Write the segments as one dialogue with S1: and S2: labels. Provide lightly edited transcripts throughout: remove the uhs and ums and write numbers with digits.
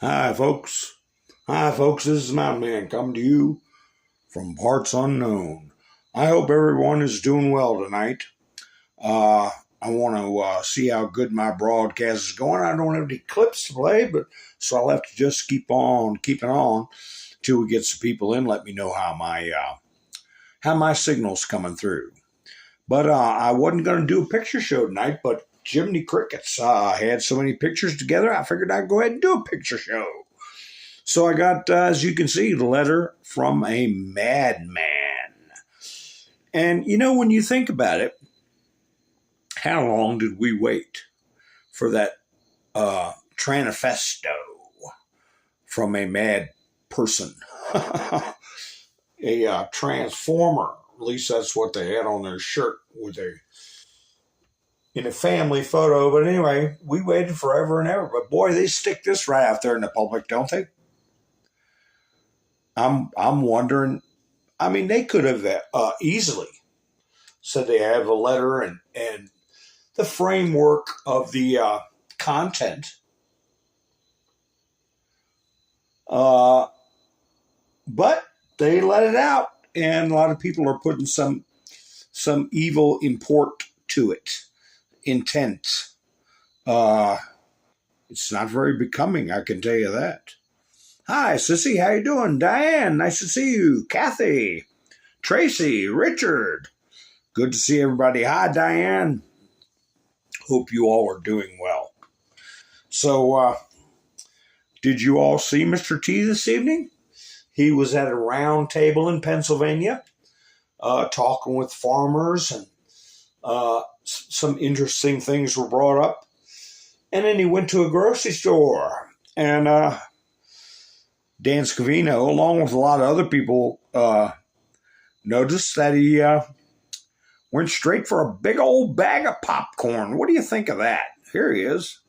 S1: Hi, folks. Hi, folks. This is Mountain Man coming to you from parts unknown. I hope everyone is doing well tonight. I want to see how good my broadcast is going. I don't have any clips to play, but so I'll have to just keep on keeping on till we get some people in. Let me know how my signal's coming through. But I wasn't going to do a picture show tonight, but Jiminy Crickets had so many pictures together, I figured I'd go ahead and do a picture show. So I got, as you can see, the letter from a madman. And, you know, when you think about it, how long did we wait for that tranifesto from a mad person? A transformer. At least that's what they had on their shirt in a family photo. But anyway, we waited forever and ever. But boy, they stick this right out there in the public, don't they? I'm wondering. I mean, they could have easily said they have a letter and the framework of the content. But they let it out, and a lot of people are putting some evil import to it, intent. It's not very becoming, I can tell you that. Hi, Sissy, how you doing? Diane, nice to see you. Kathy, Tracy, Richard, good to see everybody. Hi, Diane. Hope you all are doing well. So, did you all see Mr. T this evening? He was at a round table in Pennsylvania, talking with farmers, and some interesting things were brought up. And then he went to a grocery store, and Dan Scavino, along with a lot of other people, noticed that he went straight for a big old bag of popcorn. What do you think of that? Here he is.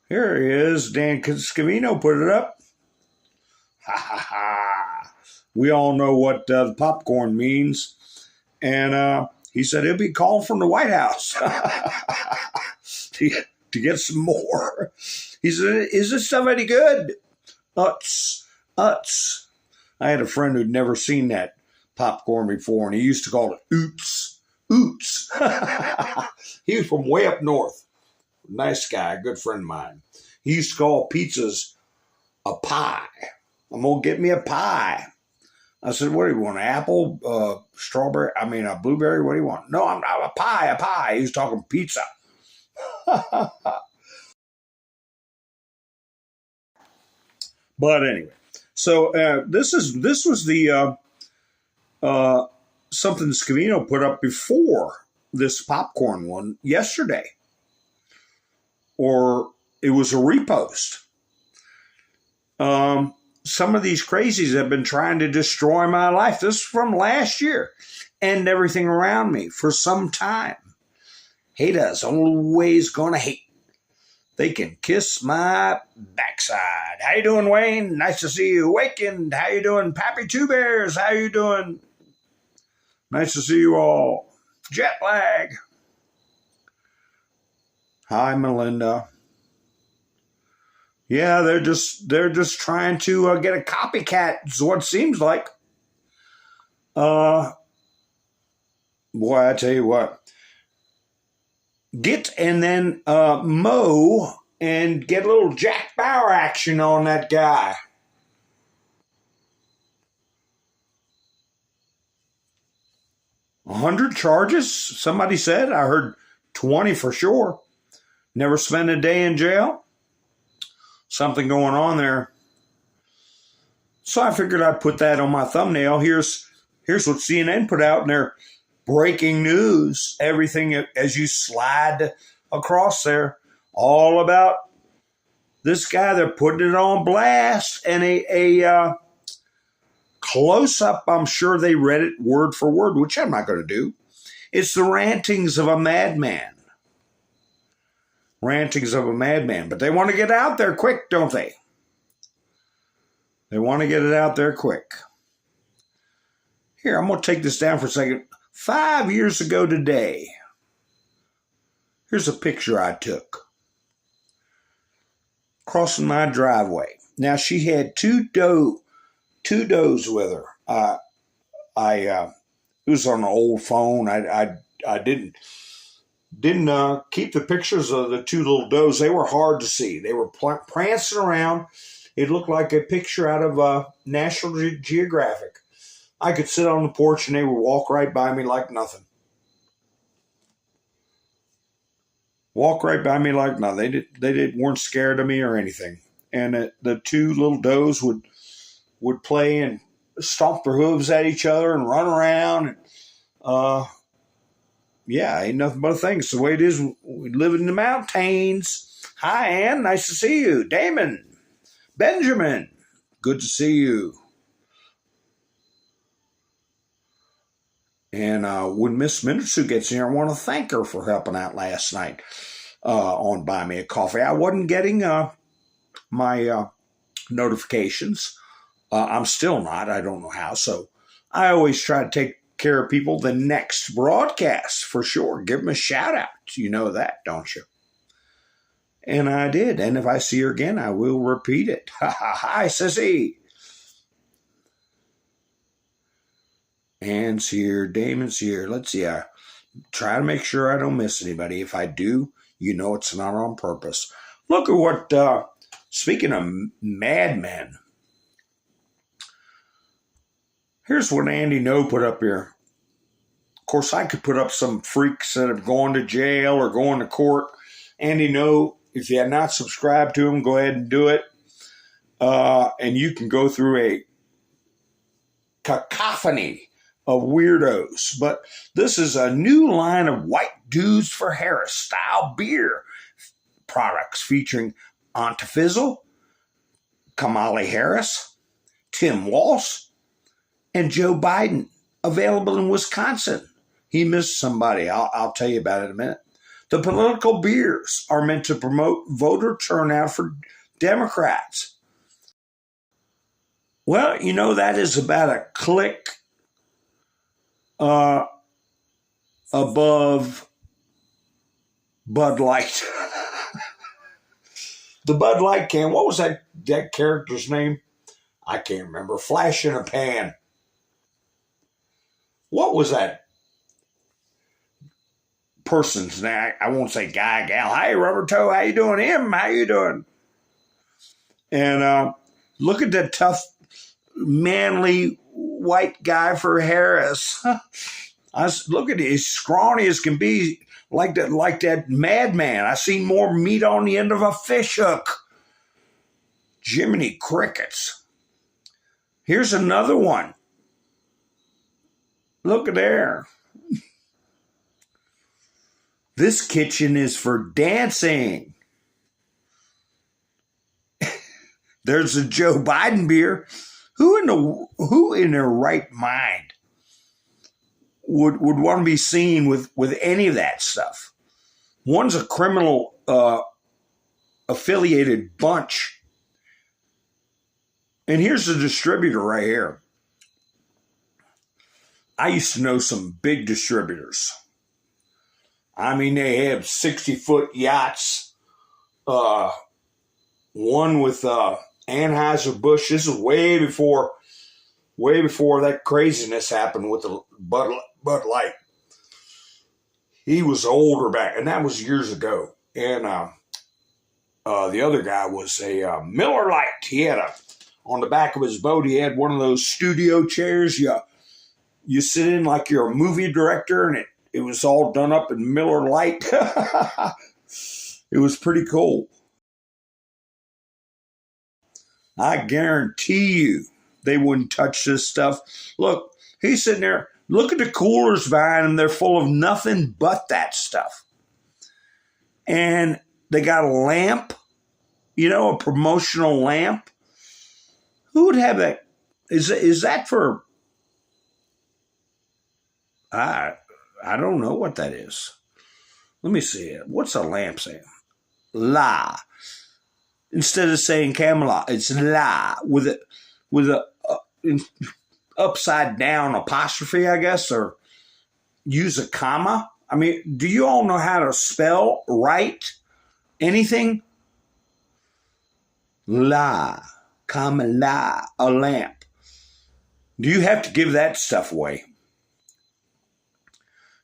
S1: Here he is. Dan Scavino put it up. Ha ha ha. We all know what the popcorn means. And he said he'll be called from the White House to get some more. He said, is this stuff any good? Uts. I had a friend who'd never seen that popcorn before, and he used to call it oots. Oots. He was from way up north. Nice guy, a good friend of mine. He used to call pizzas a pie. I'm going to get me a pie. I said, what do you want, an apple, strawberry, a blueberry? What do you want? No, I'm not, a pie. He was talking pizza. But anyway, so this was the something Scavino put up before this popcorn one yesterday, or it was a repost. Some of these crazies have been trying to destroy my life. This is from last year, and everything around me for some time. Hate us, always gonna hate. They can kiss my backside. How you doing, Wayne? Nice to see you. Wakened. How you doing, Pappy Two Bears? How you doing? Nice to see you all. Jet lag. Hi, Melinda. Yeah, they're just trying to get a copycat. Is what it seems like. Boy, I tell you what. Get and then mow and get a little Jack Bauer action on that guy. $100 charges, somebody said. I heard 20 for sure. Never spent a day in jail. Something going on there. So I figured I'd put that on my thumbnail. Here's what CNN put out in their breaking news. Everything as you slide across there, all about this guy. They're putting it on blast, and a close-up, I'm sure they read it word for word, which I'm not going to do. It's the rantings of a madman. Rantings of a madman. But they want to get out there quick, don't they? They want to get it out there quick. Here, I'm going to take this down for a second. 5 years ago today, here's a picture I took. crossing my driveway. Now she had two does with her. It was on an old phone. I didn't keep the pictures of the two little does. They were hard to see. They were prancing around. It looked like a picture out of National Geographic. I could sit on the porch and they would walk right by me like nothing. Walk right by me like nothing. They weren't scared of me or anything. And the two little does would play and stomp their hooves at each other and run around. And, yeah, ain't nothing but a thing. It's the way it is. We live in the mountains. Hi, Ann. Nice to see you. Damon. Benjamin. Good to see you. And when Miss Minitsu gets here, I want to thank her for helping out last night on Buy Me a Coffee. I wasn't getting my notifications. I'm still not. I don't know how. So I always try to take care of people the next broadcast for sure. Give them a shout out. You know that, don't you? And I did. And if I see her again, I will repeat it. Hi, sissy. Ann's here. Damon's here. Let's see. I try to make sure I don't miss anybody. If I do, you know it's not on purpose. Look at what, speaking of madmen, here's what Andy No put up here. Of course, I could put up some freaks that have gone to jail or going to court. Andy No, if you have not subscribed to him, go ahead and do it. And you can go through a cacophony of weirdos. But this is a new line of White Dudes for Harris style beer products featuring Aunt Fizzle, Kamala Harris, Tim Walsh, and Joe Biden, available in Wisconsin. He missed somebody. I'll tell you about it in a minute. The political beers are meant to promote voter turnout for Democrats. Well, you know, that is about a click above Bud Light. The Bud Light can, what was that character's name? I can't remember. Flash in a Pan. What was that person's name? I won't say guy, gal. Hey, Rubber Toe, how you doing? Him, how you doing? And look at that tough, manly white guy for Harris. Look at it. He's scrawny as can be, like that madman. I seen more meat on the end of a fish hook. Jiminy crickets. Here's another one. Look at there. This kitchen is for dancing. There's a Joe Biden beer. Who in their right mind would want to be seen with any of that stuff? One's a criminal affiliated bunch. And here's the distributor right here. I used to know some big distributors. I mean, they have 60-foot yachts. One with Anheuser-Busch. This is way before that craziness happened with the Bud Light. He was older back, and that was years ago. And the other guy was a Miller Lite. He had on the back of his boat, he had one of those studio chairs you sit in like you're a movie director, and it was all done up in Miller Lite. It was pretty cool. I guarantee you they wouldn't touch this stuff. Look, he's sitting there. Look at the coolers behind him. They're full of nothing but that stuff. And they got a lamp, a promotional lamp. Who would have that? Is that for... I don't know what that is. Let me see it. What's a lamp saying? La. Instead of saying Camelot, it's la with a upside down apostrophe, I guess, or use a comma. I mean, do you all know how to spell, write anything? La, Kamala, a lamp. Do you have to give that stuff away?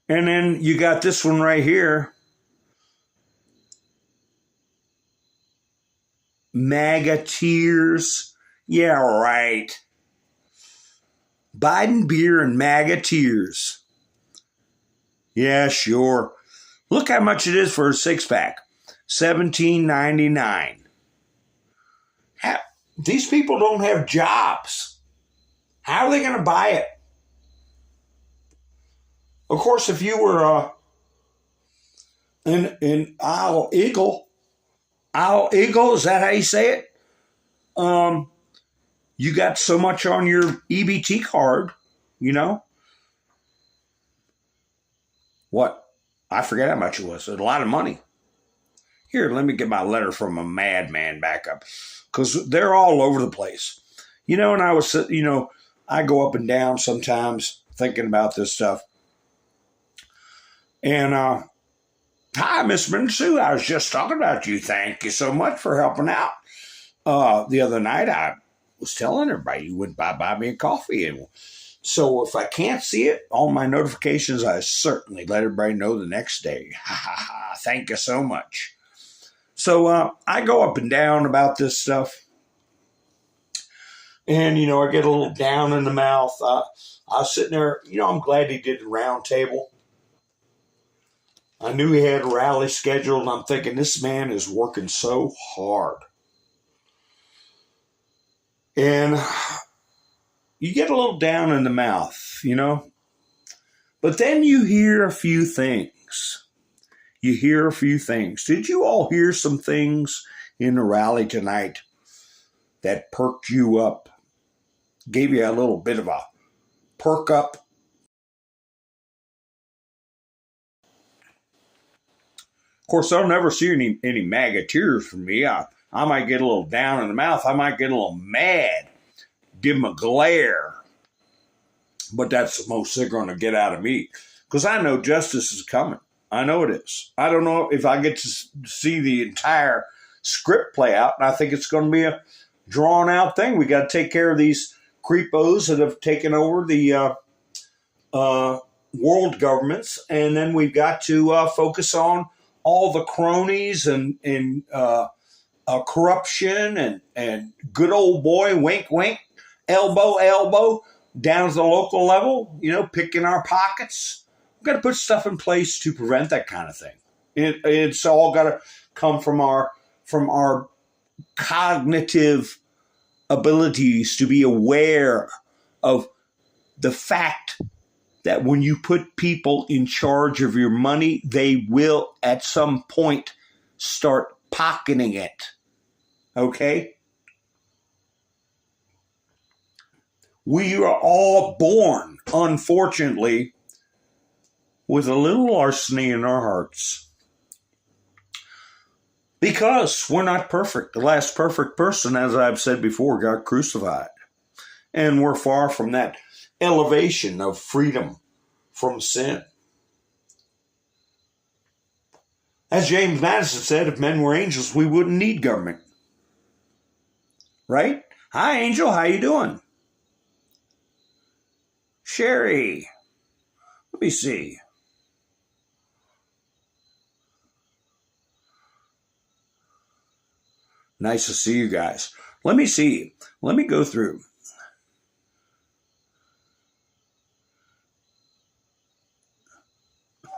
S1: And then you got this one right here. MAGA tears. Yeah, right. Biden beer and MAGA tears. Yeah, sure. Look how much it is for a six-pack. $17.99. These people don't have jobs. How are they going to buy it? Of course, if you were in Isle Eagle, is that how you say it? You got so much on your EBT card, you know? What? I forget how much it was. It was a lot of money. Here, let me get my letter from a madman back up. Because they're all over the place. You know, and I go up and down sometimes thinking about this stuff. And, hi, Miss Sue, I was just talking about you. Thank you so much for helping out. The other night, I was telling everybody you wouldn't buy me a coffee. And so if I can't see it on my notifications, I certainly let everybody know the next day. Ha, ha, ha. Thank you so much. So I go up and down about this stuff. And, you know, I get a little down in the mouth. I was sitting there, you know, I'm glad he did the round table. I knew he had a rally scheduled, and I'm thinking this man is working so hard. And you get a little down in the mouth, you know. But then you hear a few things. You hear a few things. Did you all hear some things in the rally tonight that perked you up? Gave you a little bit of a perk up? Of course, I'll never see any MAGA tears from me. I might get a little down in the mouth. I might get a little mad. Give them a glare. But that's the most they're going to get out of me. Because I know justice is coming. I know it is. I don't know if I get to see the entire script play out. And I think it's going to be a drawn out thing. We got to take care of these creepos that have taken over the world governments. And then we've got to focus on all the cronies and corruption and good old boy, wink, wink, elbow, elbow, down to the local level, you know, picking our pockets. We've got to put stuff in place to prevent that kind of thing. It's all got to come from our cognitive abilities to be aware of the fact that when you put people in charge of your money, they will at some point start pocketing it. Okay? We are all born, unfortunately, with a little larceny in our hearts. Because we're not perfect. The last perfect person, as I've said before, got crucified. And we're far from that elevation of freedom from sin. As James Madison said, if men were angels, we wouldn't need government. Right? Hi, Angel. How you doing? Sherry. Let me see. Nice to see you guys. Let me see. Let me go through.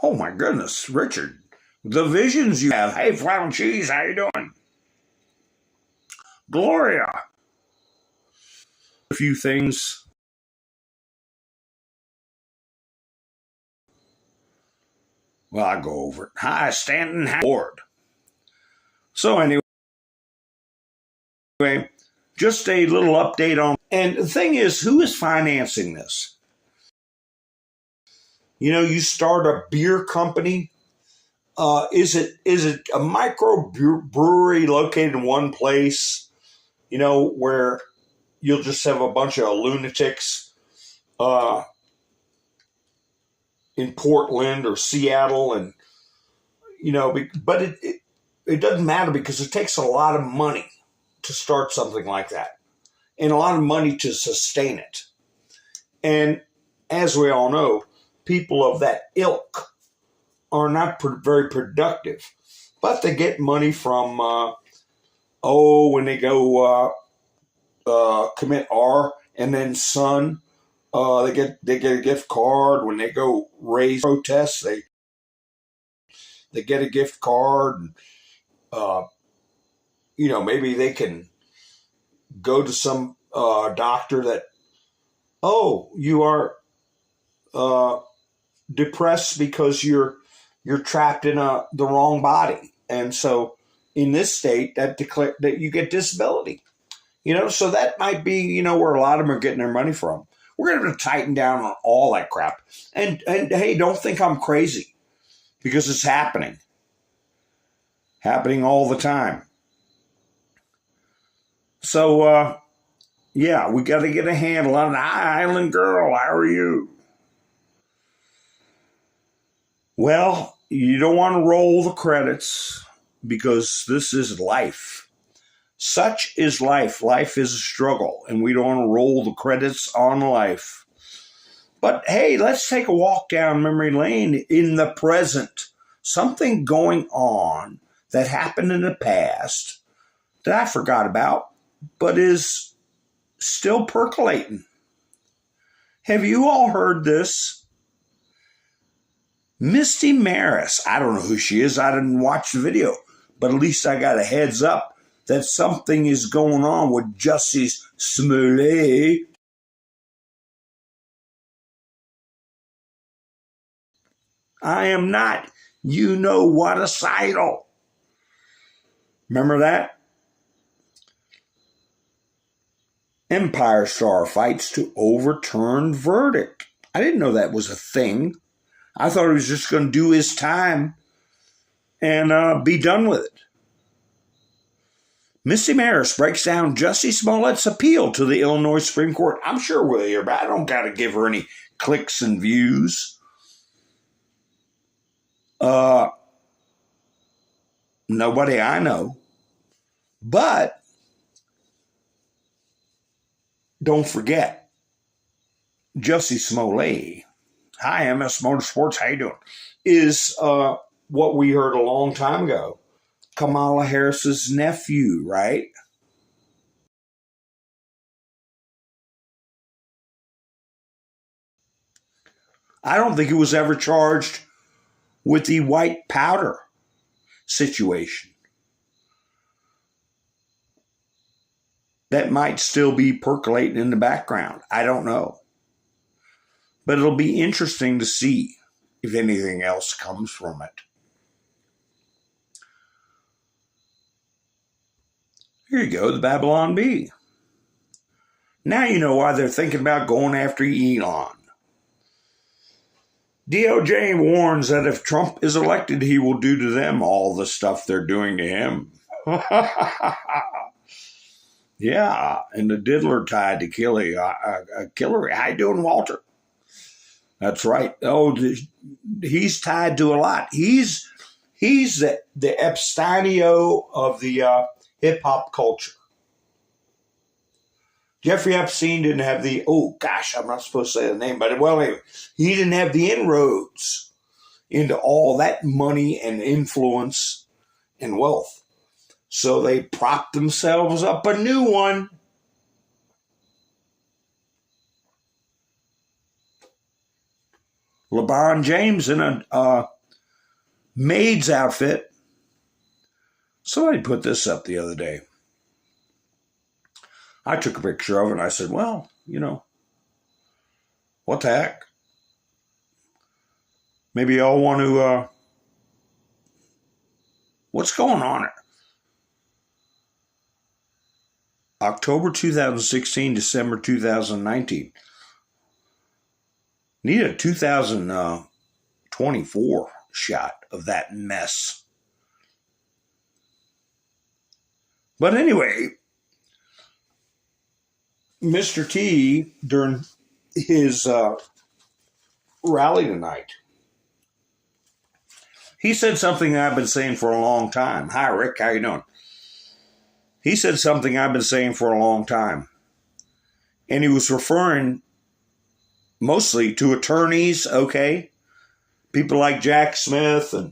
S1: Oh my goodness, Richard. The visions you have. Hey, Flound Cheese, how you doing? Gloria. A few things. Well, I'll go over it. Hi, Stanton Howard. So anyway, just a little update on. And the thing is, who is financing this? You know, you start a beer company. Is it a micro brewery located in one place? You know, where you'll just have a bunch of lunatics in Portland or Seattle, and you know, but it doesn't matter because it takes a lot of money to start something like that, and a lot of money to sustain it. And as we all know, people of that ilk are not very productive, but they get money from, when they go commit R and then son, they get a gift card. When they go raise protests, they get a gift card. And, maybe they can go to some doctor that, you are depressed because you're trapped in the wrong body, and so in this state that you get disability. So that might be where a lot of them are getting their money from. We're going to have to tighten down on all that crap. And hey, don't think I'm crazy, because it's happening all the time. So yeah, we got to get a handle on it. Hi, Island Girl, how are you? Well, you don't want to roll the credits, because this is life. Such is life. Life is a struggle, and we don't want to roll the credits on life. But hey, let's take a walk down memory lane in the present. Something going on that happened in the past that I forgot about, but is still percolating. Have you all heard this? Misty Maris. I don't know who she is. I didn't watch the video, but at least I got a heads up that something is going on with Jussie Smollett. I am not you-know-what-icidal. Remember that? Empire star fights to overturn verdict. I didn't know that was a thing. I thought he was just going to do his time and be done with it. Misty Maris breaks down Jussie Smollett's appeal to the Illinois Supreme Court. I'm sure we'll hear about it. I don't got to give her any clicks and views. Nobody I know. But don't forget, Jussie Smollett, hi, MS Motorsports, how you doing, is what we heard a long time ago. Kamala Harris's nephew, right? I don't think he was ever charged with the white powder situation. That might still be percolating in the background. I don't know. But it'll be interesting to see if anything else comes from it. Here you go, the Babylon Bee. Now you know why they're thinking about going after Elon. DOJ warns that if Trump is elected, he will do to them all the stuff they're doing to him. Yeah, and the diddler tied to Hillary. How you doing, Walter? That's right. Oh, he's tied to a lot. He's the Epsteinio of the hip-hop culture. Jeffrey Epstein didn't have I'm not supposed to say the name, but anyway, he didn't have the inroads into all that money and influence and wealth. So they propped themselves up a new one. LeBron James in a maid's outfit. Somebody put this up the other day. I took a picture of it and I said, well, what the heck? Maybe y'all want to, what's going on here? October 2016, December 2019. Need a 2024 shot of that mess. But anyway, Mr. T, during his rally tonight, he said something I've been saying for a long time. Hi, Rick. How you doing? He said something I've been saying for a long time. And he was referring mostly to attorneys, okay? People like Jack Smith and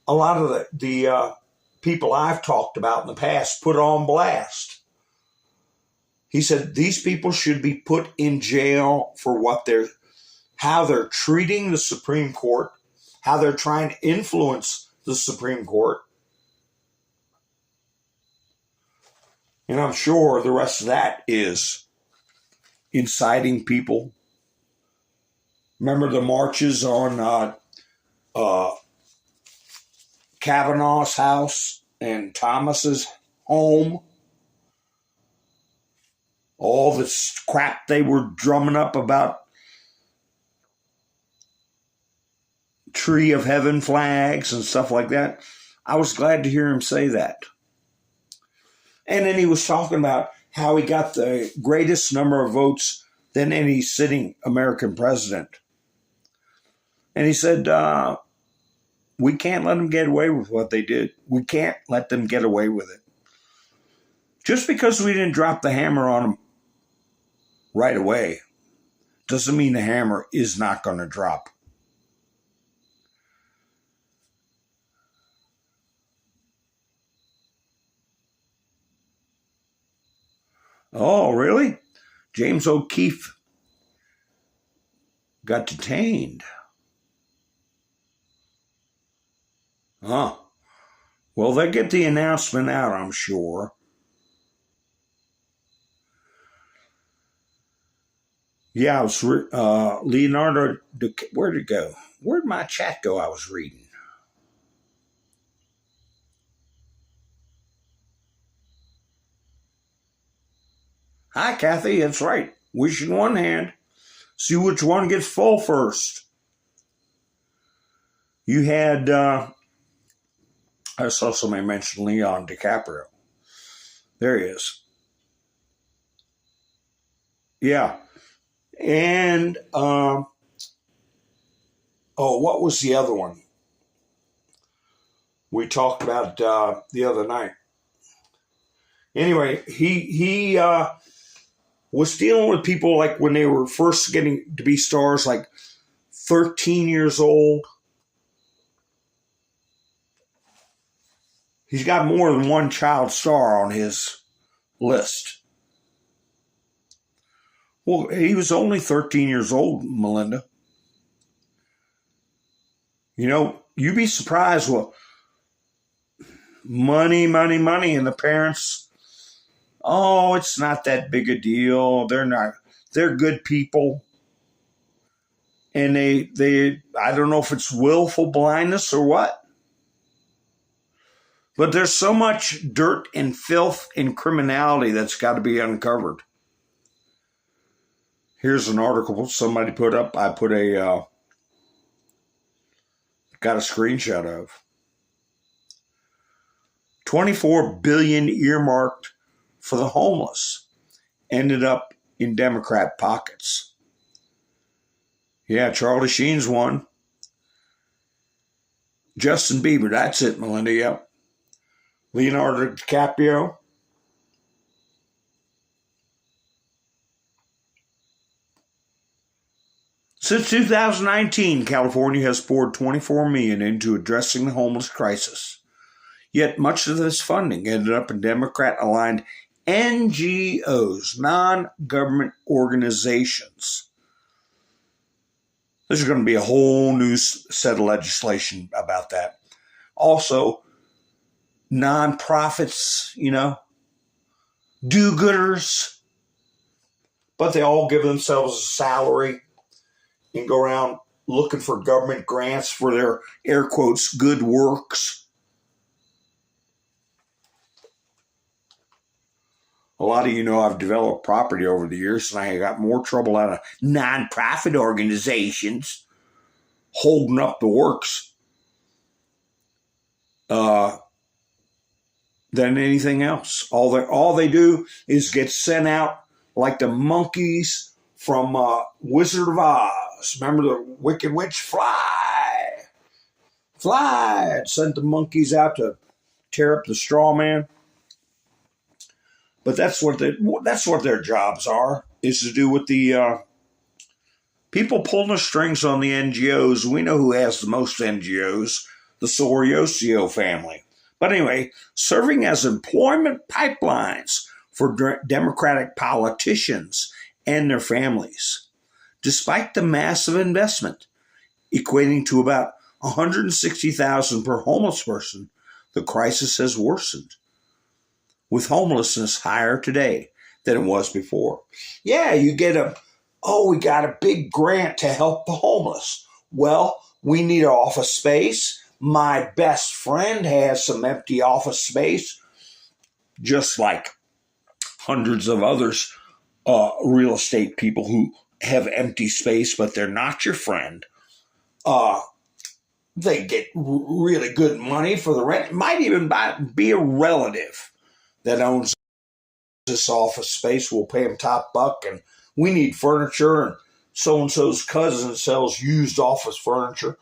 S1: a lot of the people I've talked about in the past put on blast. He said these people should be put in jail for how they're treating the Supreme Court, how they're trying to influence the Supreme Court. And I'm sure the rest of that is inciting people. Remember the marches on Kavanaugh's house and Thomas's home? All this crap they were drumming up about Tree of Heaven flags and stuff like that. I was glad to hear him say that. And then he was talking about how he got the greatest number of votes than any sitting American president. And he said, we can't let them get away with what they did. We can't let them get away with it. Just because we didn't drop the hammer on them right away doesn't mean the hammer is not going to drop. Oh, really? James O'Keefe got detained. Huh. Well, they'll get the announcement out, I'm sure. Yeah, it was Leonardo. Where'd it go? Where'd my chat go? I was reading. Hi, Kathy. That's right. Wish in one hand. See which one gets full first. You had, I saw somebody mention Leon DiCaprio. There he is. Yeah. And, what was the other one we talked about the other night? Anyway, he was dealing with people like when they were first getting to be stars, like 13 years old. He's got more than one child star on his list. Well, he was only 13 years old, Melinda. You know, you'd be surprised what money, and the parents, oh, it's not that big a deal. They're good people. And they I don't know if it's willful blindness or what. But there's so much dirt and filth and criminality that's got to be uncovered. Here's an article somebody put up. I put got a screenshot of. 24 billion earmarked for the homeless ended up in Democrat pockets. Yeah, Charlie Sheen's one. Justin Bieber, that's it, Melinda, yep. Leonardo DiCaprio. Since 2019, California has poured $24 million into addressing the homeless crisis. Yet much of this funding ended up in Democrat-aligned NGOs, non-government organizations. There's going to be a whole new set of legislation about that. Also, nonprofits, do-gooders, but they all give themselves a salary and go around looking for government grants for their, air quotes, good works. A lot of you know I've developed property over the years, and I got more trouble out of nonprofit organizations holding up the works than anything else. All they do is get sent out like the monkeys from Wizard of Oz. Remember the Wicked Witch? Fly! It sent the monkeys out to tear up the straw man. But that's what their jobs are, is to do with the people pulling the strings on the NGOs. We know who has the most NGOs, the Sorosio family. But anyway, serving as employment pipelines for Democratic politicians and their families. Despite the massive investment, equating to about $160,000 per homeless person, the crisis has worsened, with homelessness higher today than it was before. Yeah, you get we got a big grant to help the homeless. Well, we need an office space. My best friend has some empty office space, just like hundreds of others, real estate people who have empty space, but they're not your friend. They get really good money for the rent. It might even be a relative that owns this office space. We'll pay them top buck, and we need furniture, and so-and-so's cousin sells used office furniture.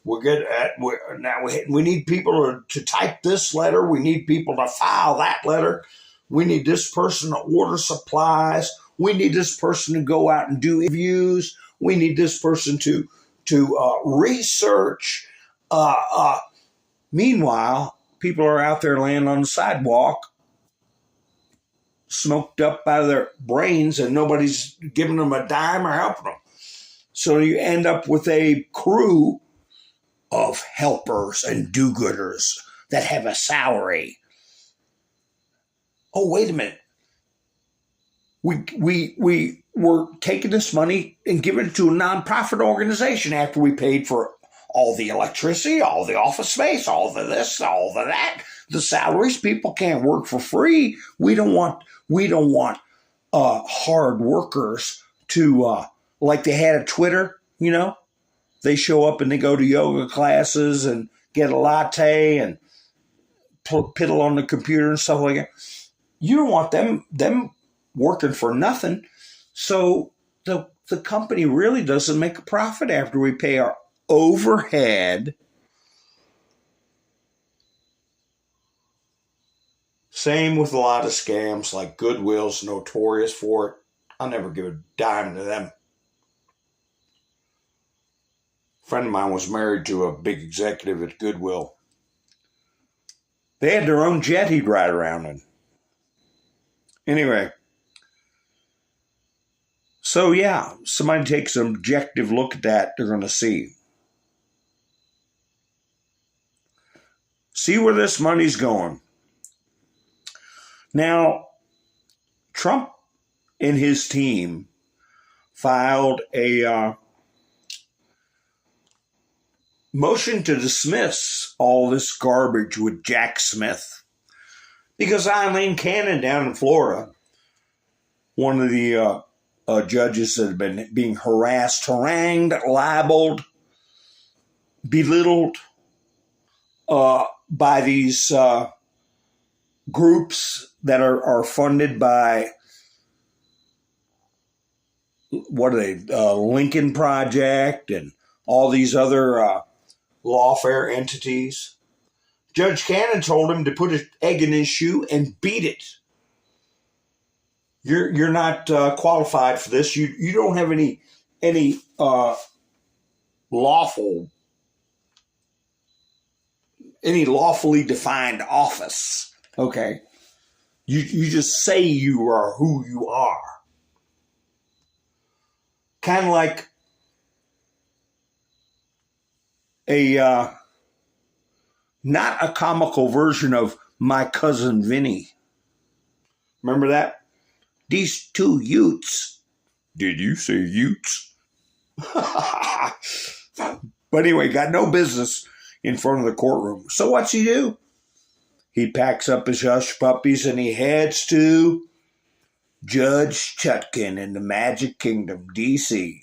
S1: We'll get at now. We need people to type this letter. We need people to file that letter. We need this person to order supplies. We need this person to go out and do interviews. We need this person to research. Meanwhile, people are out there laying on the sidewalk, smoked up out of their brains, and nobody's giving them a dime or helping them. So you end up with a crew of helpers and do-gooders that have a salary. Oh, wait a minute. We were taking this money and giving it to a nonprofit organization after we paid for all the electricity, all the office space, all the this, all the that, the salaries. People can't work for free. We don't want hard workers to like they had at Twitter, you know. They show up and they go to yoga classes and get a latte and piddle on the computer and stuff like that. You don't want them working for nothing. So the company really doesn't make a profit after we pay our overhead. Same with a lot of scams, like Goodwill's notorious for it. I'll never give a dime to them. A friend of mine was married to a big executive at Goodwill. They had their own jet he'd ride around in. Anyway, so yeah, somebody takes an objective look at that, they're going to see where this money's going. Now, Trump and his team filed a motion to dismiss all this garbage with Jack Smith, because Eileen Cannon down in Florida, one of the judges that had been being harassed, harangued, libeled, belittled by these groups that are funded by, what are they, Lincoln Project and all these other lawfare entities. Judge Cannon told him to put an egg in his shoe and beat it. You're not qualified for this. You don't have any lawfully defined office. Okay, you just say you are who you are. Kind of like not a comical version of My Cousin Vinny. Remember that? These two Utes. Did you say Utes? But anyway, got no business in front of the courtroom. So what's he do? He packs up his hush puppies and he heads to Judge Chutkin in the Magic Kingdom, D.C.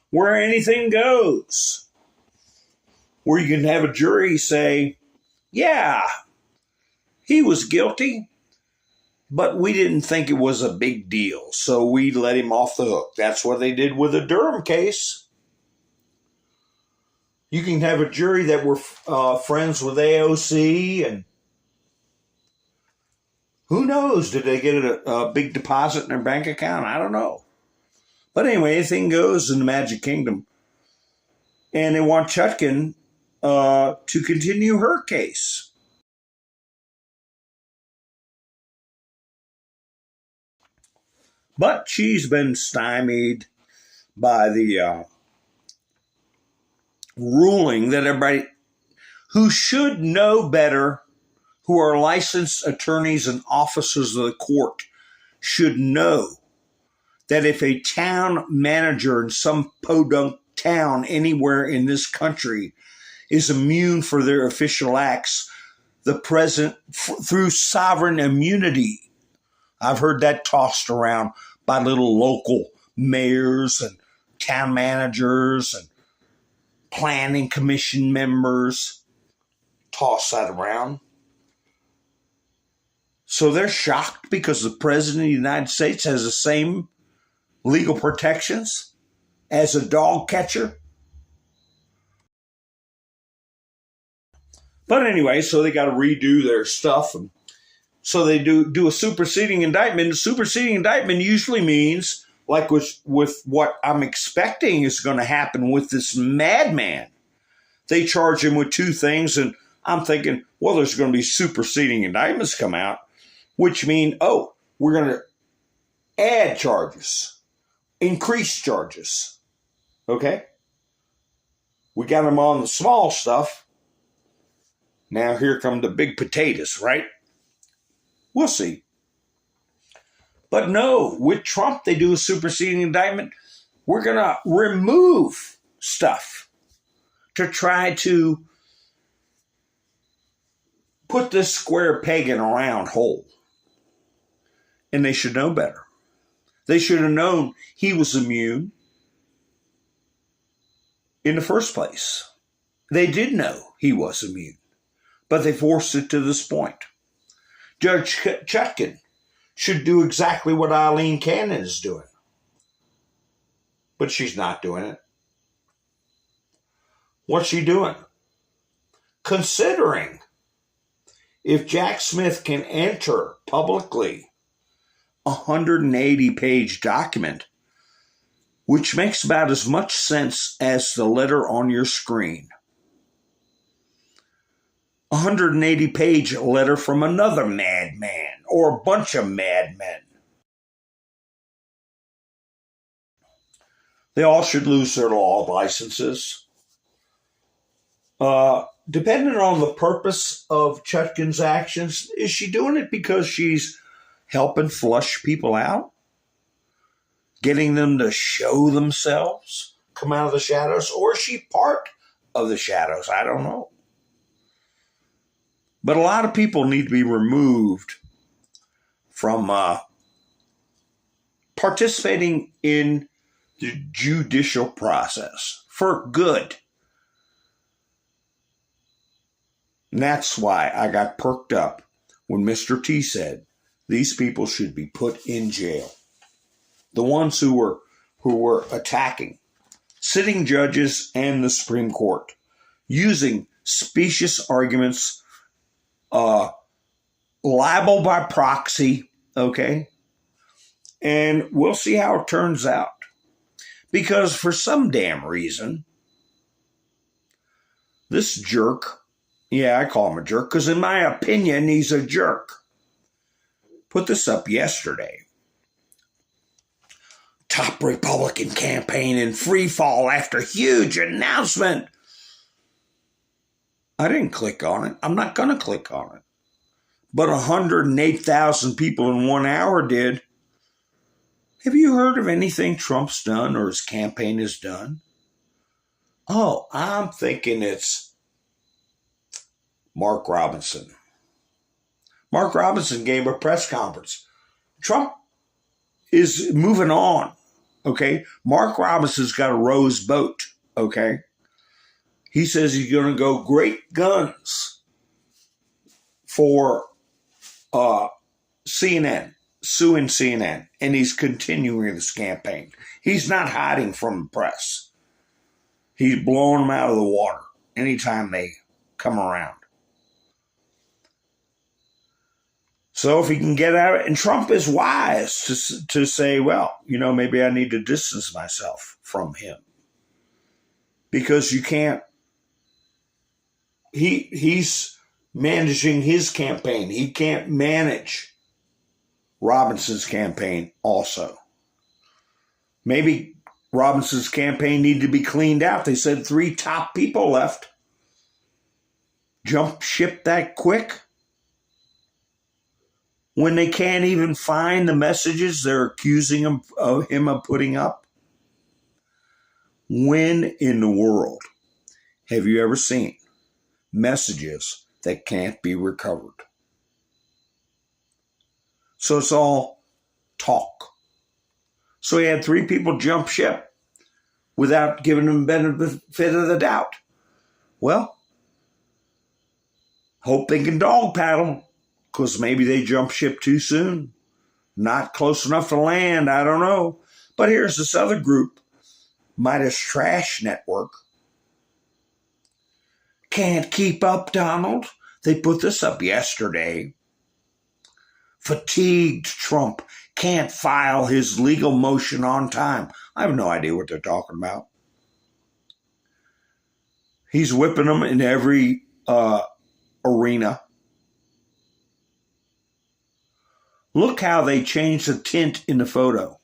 S1: Where anything goes. Where you can have a jury say, yeah, he was guilty, but we didn't think it was a big deal, so we let him off the hook. That's what they did with the Durham case. You can have a jury that were friends with AOC, and who knows? Did they get a big deposit in their bank account? I don't know. But anyway, anything goes in the Magic Kingdom. And they want Chutkan to continue her case. But she's been stymied by the ruling that everybody who should know better, who are licensed attorneys and officers of the court, should know that if a town manager in some podunk town anywhere in this country is immune for their official acts, the president, through sovereign immunity, I've heard that tossed around by little local mayors and town managers and planning commission members, toss that around. So they're shocked because the president of the United States has the same legal protections as a dog catcher. But anyway, so they got to redo their stuff. And so they do a superseding indictment. A superseding indictment usually means, like with what I'm expecting is going to happen with this madman, they charge him with two things. And I'm thinking, well, there's going to be superseding indictments come out, which mean, oh, we're going to add charges, increase charges. Okay? We got him on the small stuff. Now here come the big potatoes, right? We'll see. But no, with Trump, they do a superseding indictment. We're going to remove stuff to try to put this square peg in a round hole. And they should know better. They should have known he was immune in the first place. They did know he was immune, but they forced it to this point. Judge Chutkan should do exactly what Eileen Cannon is doing, but she's not doing it. What's she doing? Considering if Jack Smith can enter publicly a 180-page document, which makes about as much sense as the letter on your screen. 180-page letter from another madman or a bunch of madmen. They all should lose their law licenses. Depending on the purpose of Chutkan's actions, is she doing it because she's helping flush people out? Getting them to show themselves, come out of the shadows? Or is she part of the shadows? I don't know. But a lot of people need to be removed from participating in the judicial process for good. And that's why I got perked up when Mr. T said these people should be put in jail. The ones who were attacking sitting judges and the Supreme Court, using specious arguments, libel by proxy, okay? And we'll see how it turns out. Because for some damn reason, this jerk, yeah, I call him a jerk, because in my opinion, he's a jerk, put this up yesterday. Top Republican campaign in free fall after huge announcement. I didn't click on it. I'm not going to click on it. But 108,000 people in 1 hour did. Have you heard of anything Trump's done or his campaign has done? Oh, I'm thinking it's Mark Robinson. Mark Robinson gave a press conference. Trump is moving on, okay? Mark Robinson's got a rose boat, okay? He says he's going to go great guns for CNN, suing CNN, and he's continuing this campaign. He's not hiding from the press. He's blowing them out of the water anytime they come around. So if he can get out, and Trump is wise to say, well, maybe I need to distance myself from him. Because you can't, he's managing his campaign. He can't manage Robinson's campaign also. Maybe Robinson's campaign needed to be cleaned out. They said 3 top people left. Jump ship that quick? When they can't even find the messages they're accusing him of putting up? When in the world have you ever seen messages that can't be recovered? So it's all talk. So he had 3 people jump ship without giving them benefit of the doubt. Well, hope they can dog paddle, because maybe they jump ship too soon. Not close enough to land, I don't know. But here's this other group, Midas Trash Network. Can't keep up, Donald. They put this up yesterday. Fatigued Trump can't file his legal motion on time. I have no idea what they're talking about. He's whipping them in every arena. Look how they changed the tint in the photo.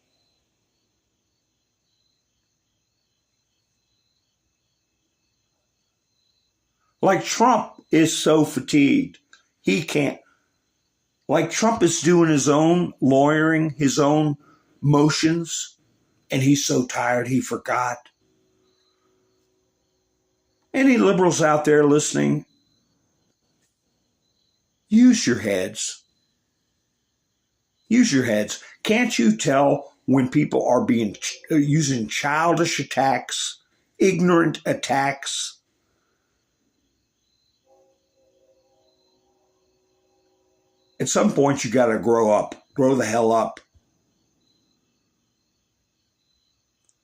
S1: Like Trump is so fatigued, he can't. Like Trump is doing his own lawyering, his own motions, and he's so tired he forgot. Any liberals out there listening, use your heads. Use your heads. Can't you tell when people are using childish attacks, ignorant attacks? At some point, you got to grow up. Grow the hell up.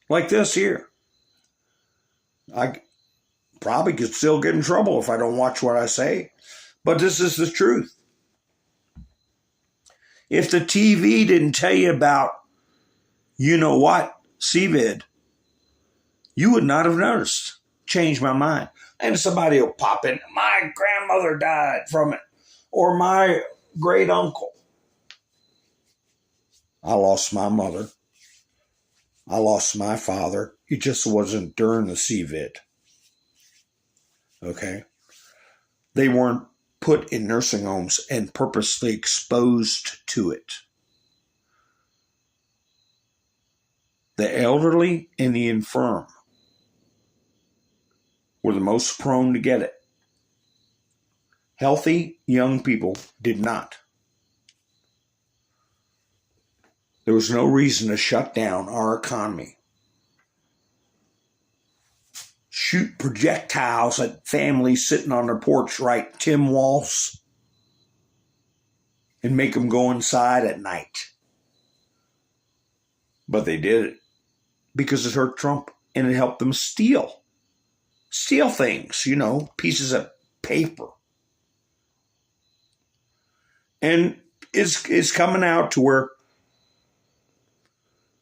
S1: Like this here. I probably could still get in trouble if I don't watch what I say. But this is the truth. If the TV didn't tell you about, CVID, you would not have noticed. Changed my mind. And somebody will pop in, my grandmother died from it. Or my great uncle. I lost my mother. I lost my father. It just wasn't during the CVID. Okay? They weren't put in nursing homes and purposely exposed to it. The elderly and the infirm were the most prone to get it. Healthy young people did not. There was no reason to shut down our economy. Shoot projectiles at families sitting on their porch, write Tim Walz, and make them go inside at night. But they did it because it hurt Trump and it helped them steal things, pieces of paper. And it's coming out to where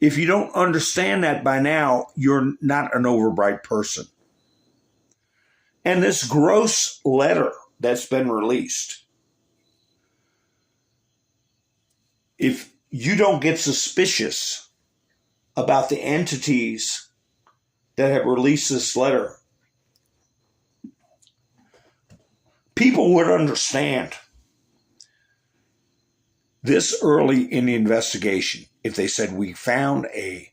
S1: if you don't understand that by now, you're not an overbright person. And this gross letter that's been released, if you don't get suspicious about the entities that have released this letter, people would understand this early in the investigation. If they said we found a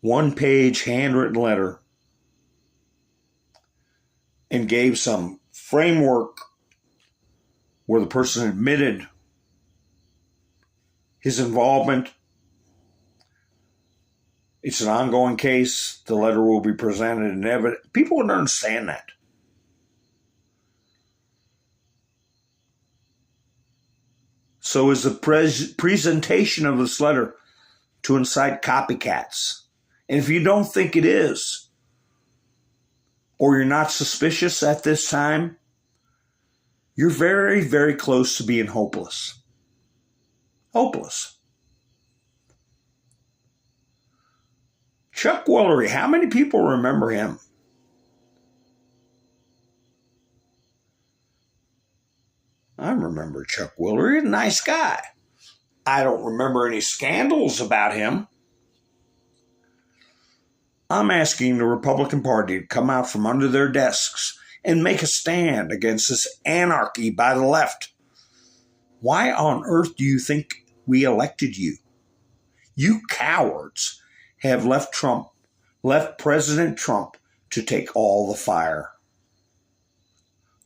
S1: 1-page handwritten letter and gave some framework where the person admitted his involvement, it's an ongoing case, the letter will be presented in evidence, people would understand that. So is the presentation of this letter to incite copycats? And if you don't think it is, or you're not suspicious at this time, you're very, very close to being hopeless. Hopeless. Chuck Woolery, how many people remember him? I remember Chuck Woolery, a nice guy. I don't remember any scandals about him. I'm asking the Republican Party to come out from under their desks and make a stand against this anarchy by the left. Why on earth do you think we elected you? You cowards have left President Trump to take all the fire.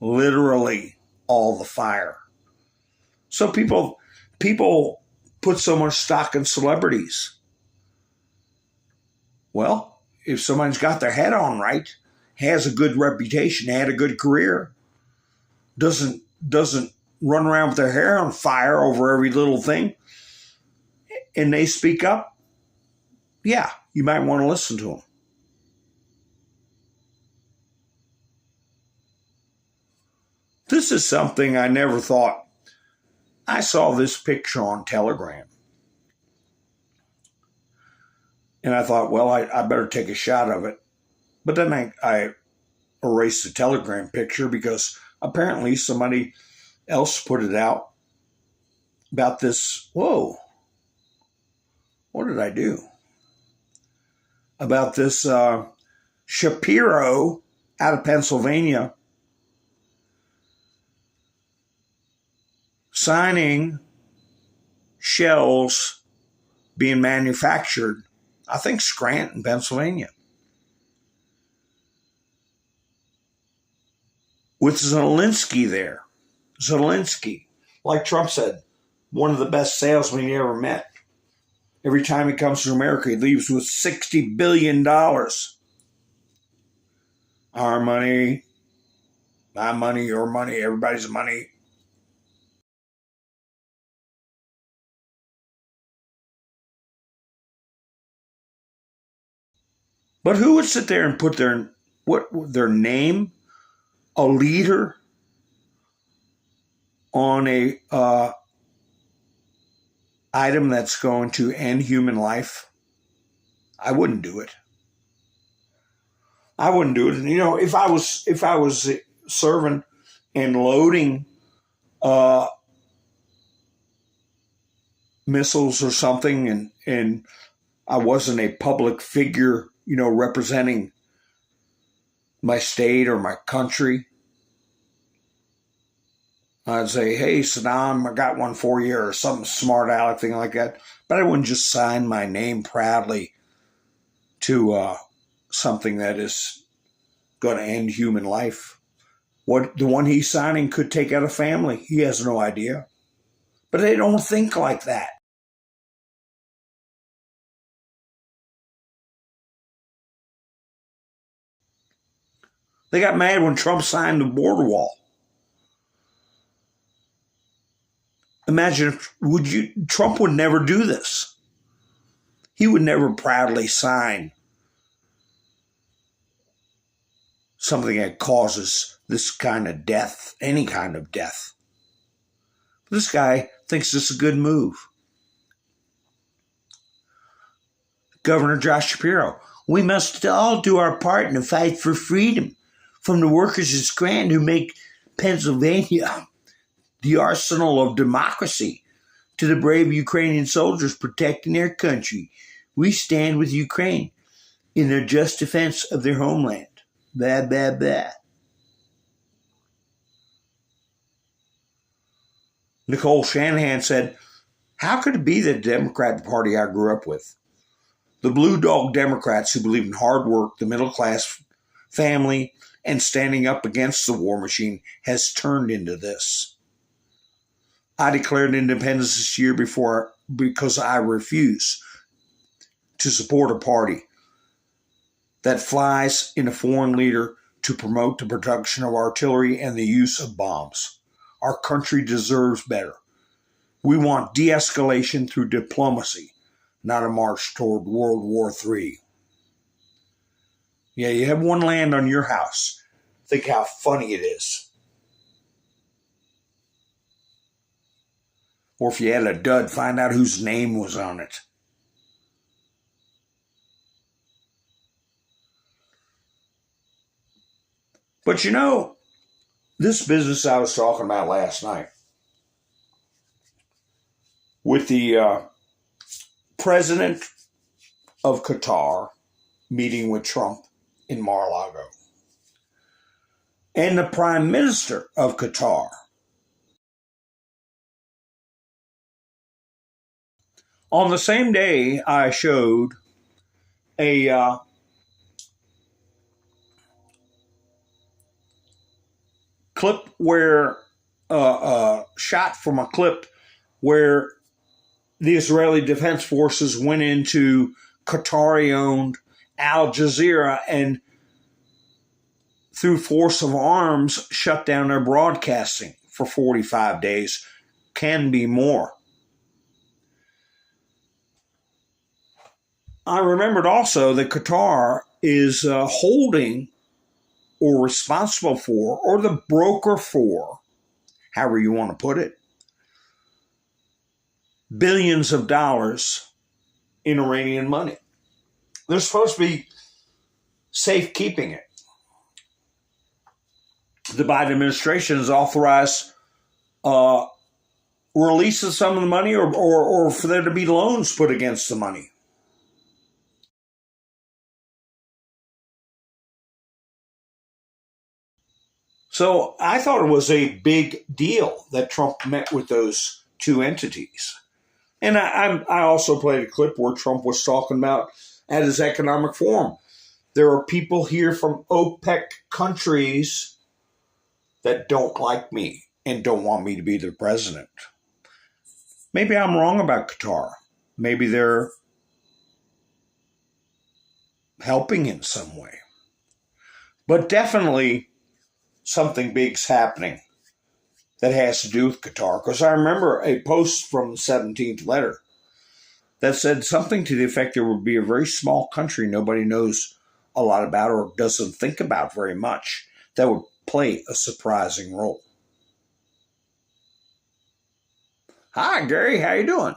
S1: Literally all the fire. So people put so much stock in celebrities. Well, if somebody's got their head on right, has a good reputation, had a good career, doesn't run around with their hair on fire over every little thing, and they speak up, yeah, you might want to listen to them. This is something I never thought. I saw this picture on Telegram. And I thought, well, I better take a shot of it. But then I erased the Telegram picture because apparently somebody else put it out about this. Whoa. What did I do? About this Shapiro out of Pennsylvania signing shells being manufactured, I think Scranton, Pennsylvania, with Zelensky there. Zelensky, like Trump said, one of the best salesmen he ever met. Every time he comes to America, he leaves with $60 billion. Our money, my money, your money, everybody's money. But who would sit there and put their name, a leader, on a item that's going to end human life? I wouldn't do it. I wouldn't do it. And, if I was serving and loading missiles or something, and I wasn't a public figure, representing my state or my country, I'd say, hey, Saddam, I got one for you, or some smart aleck thing like that. But I wouldn't just sign my name proudly to something that is going to end human life. What the one he's signing could take out a family. He has no idea. But they don't think like that. They got mad when Trump signed the border wall. Imagine Trump would never do this. He would never proudly sign something that causes this kind of death, any kind of death. This guy thinks this is a good move. Governor Josh Shapiro, we must all do our part in the fight for freedom, from the workers in Scranton who make Pennsylvania the arsenal of democracy, to the brave Ukrainian soldiers protecting their country. We stand with Ukraine in their just defense of their homeland. Blah, blah, blah. Nicole Shanahan said, how could it be that the Democratic Party I grew up with, the blue dog Democrats who believe in hard work, the middle class family, and standing up against the war machine, has turned into this? I declared independence this year because I refuse to support a party that flies in a foreign leader to promote the production of artillery and the use of bombs. Our country deserves better. We want de-escalation through diplomacy, not a march toward World War III. Yeah, you have one land on your house. Think how funny it is. Or if you had a dud, find out whose name was on it. But you know, this business I was talking about last night with the president of Qatar meeting with Trump in Mar-a-Lago and the prime minister of Qatar. On the same day, I showed a clip where shot from a clip where the Israeli Defense Forces went into Qatari-owned Al Jazeera and through force of arms shut down their broadcasting for 45 days. Can be more. I remembered also that Qatar is holding or responsible for, or the broker for, however you want to put it, billions of dollars in Iranian money. They're supposed to be safekeeping it. The Biden administration has authorized release of some of the money or for there to be loans put against the money. So I thought it was a big deal that Trump met with those two entities. And I also played a clip where Trump was talking about at his economic forum. There are people here from OPEC countries that don't like me and don't want me to be their president. Maybe I'm wrong about Qatar. Maybe they're helping in some way. But definitely something big's happening that has to do with Qatar. Because I remember a post from the 17th letter that said something to the effect there would be a very small country nobody knows a lot about or doesn't think about very much that would play a surprising role. Hi, Gary. How you doing?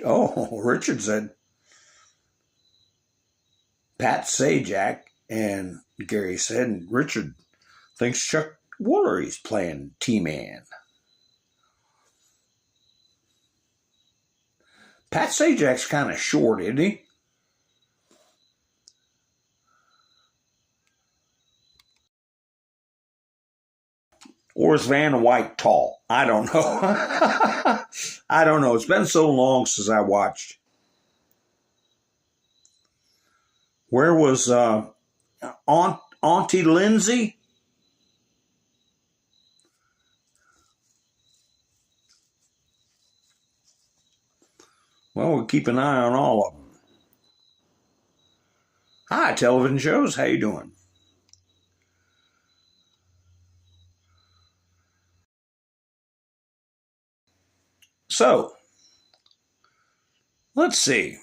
S1: Oh, Richard said, Pat Sajak, and Gary said, and Richard thinks Chuck Woolery's playing T-Man. Pat Sajak's kind of short, isn't he? Or is Van White tall? I don't know. I don't know. It's been so long since I watched. Where was Auntie Lindsay? Well, we'll keep an eye on all of them. Hi, television shows. How you doing? So, let's see.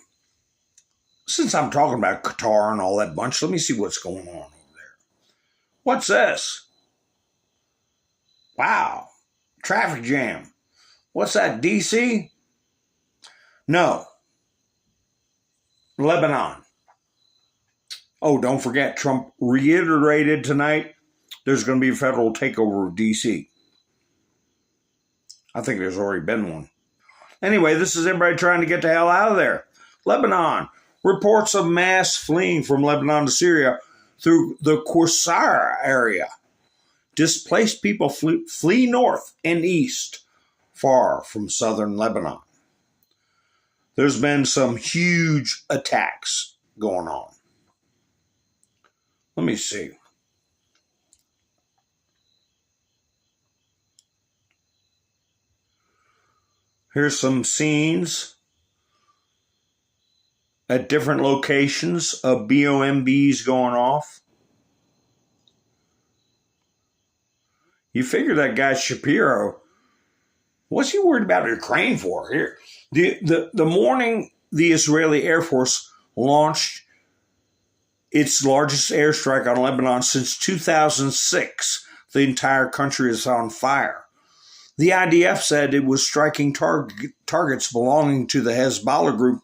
S1: Since I'm talking about Qatar and all that bunch, let me see what's going on over there. What's this? Wow. Traffic jam. What's that, DC? No. Lebanon. Oh, don't forget, Trump reiterated tonight there's going to be a federal takeover of DC. I think there's already been one. Anyway, this is everybody trying to get the hell out of there. Lebanon. Reports of mass fleeing from Lebanon to Syria through the Qusayr area. Displaced people flee north and east, far from southern Lebanon. There's been some huge attacks going on. Let me see. Here's some scenes at different locations of BOMBs going off. You figure that guy Shapiro What's he worried about Ukraine for? Here, the morning the Israeli Air Force launched its largest airstrike on Lebanon since 2006, the entire country is on fire. The IDF said it was striking targets belonging to the Hezbollah group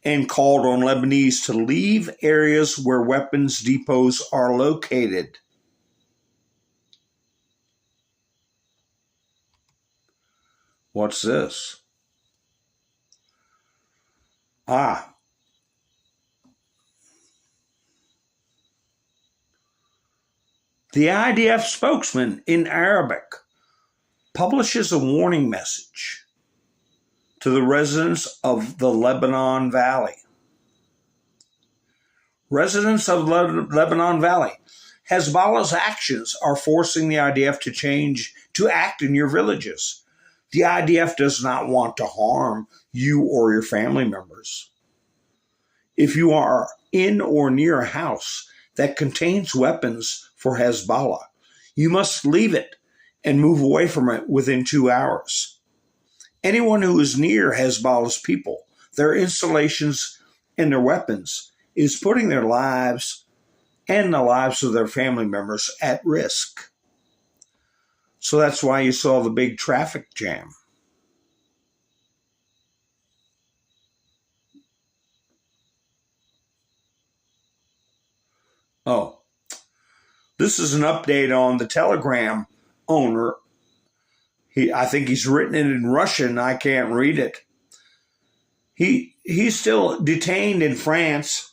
S1: and called on Lebanese to leave areas where weapons depots are located. What's this? The IDF spokesman in Arabic publishes a warning message to the residents of the Lebanon Valley. Residents of Lebanon Valley, Hezbollah's actions are forcing the IDF to act in your villages. The IDF does not want to harm you or your family members. If you are in or near a house that contains weapons for Hezbollah, you must leave it and move away from it within 2 hours. Anyone who is near Hezbollah's people, their installations, and their weapons is putting their lives and the lives of their family members at risk. So that's why you saw the big traffic jam. Oh, this is an update on the Telegram owner. I think he's written it in Russian. I can't read it. He's still detained in France.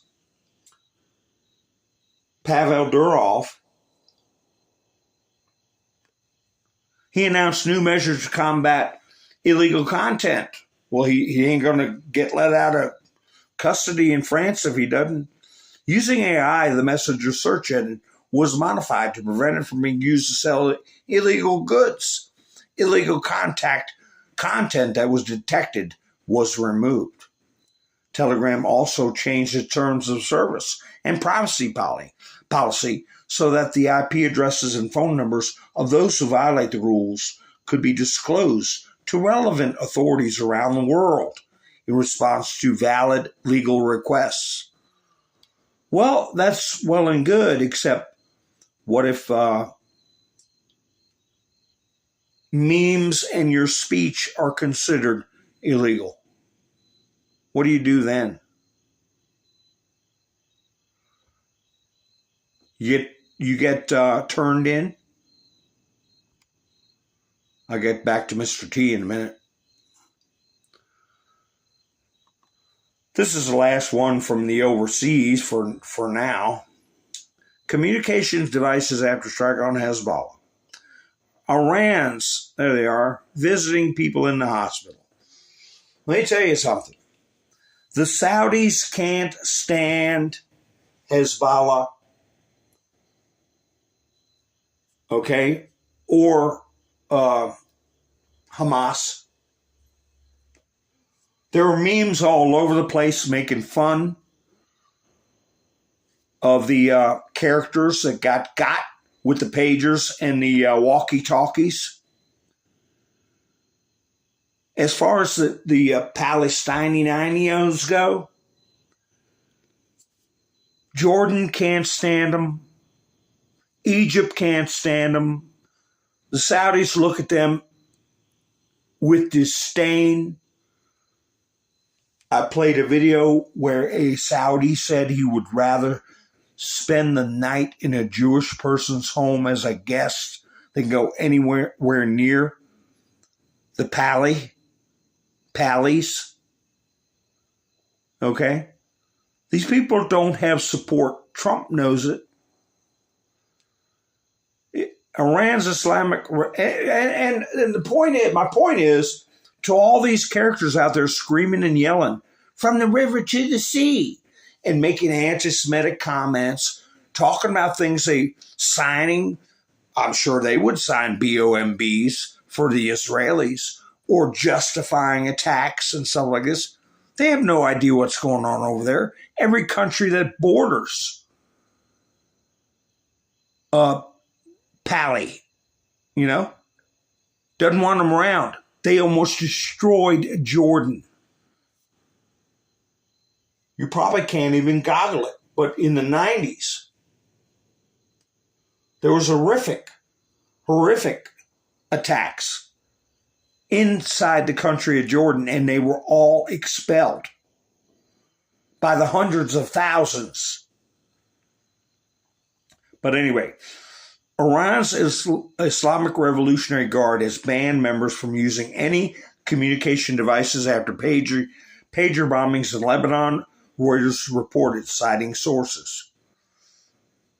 S1: Pavel Durov. He announced new measures to combat illegal content. Well, he ain't going to get let out of custody in France if he doesn't. Using AI, the messenger search engine was modified to prevent it from being used to sell illegal goods. Illegal content that was detected was removed. Telegram also changed its terms of service and privacy policy so that the IP addresses and phone numbers of those who violate the rules could be disclosed to relevant authorities around the world in response to valid legal requests. Well, that's well and good, except what if memes and your speech are considered illegal? What do you do then? You get turned in? I'll get back to Mr. T in a minute. This is the last one from the overseas for now. Communications devices after strike on Hezbollah. Iran's, there they are, visiting people in the hospital. Let me tell you something. The Saudis can't stand Hezbollah, okay, or Hamas. There are memes all over the place making fun of the characters that got with the pagers and the walkie-talkies. As far as the Palestinians go, Jordan can't stand them. Egypt can't stand them. The Saudis look at them with disdain. I played a video where a Saudi said he would rather spend the night in a Jewish person's home as a guest than go anywhere near the pallies. Okay? These people don't have support. Trump knows it. Iran's Islamic, and the point is, my point is, to all these characters out there screaming and yelling from the river to the sea and making anti-Semitic comments, talking about things signing, I'm sure they would sign BOMBs for the Israelis or justifying attacks and stuff like this. They have no idea what's going on over there. Every country that borders Pally, doesn't want them around. They almost destroyed Jordan. You probably can't even goggle it. But in the 90s, there was horrific attacks inside the country of Jordan, and they were all expelled by the hundreds of thousands. But anyway, Iran's Islamic Revolutionary Guard has banned members from using any communication devices after pager bombings in Lebanon, Reuters reported, citing sources.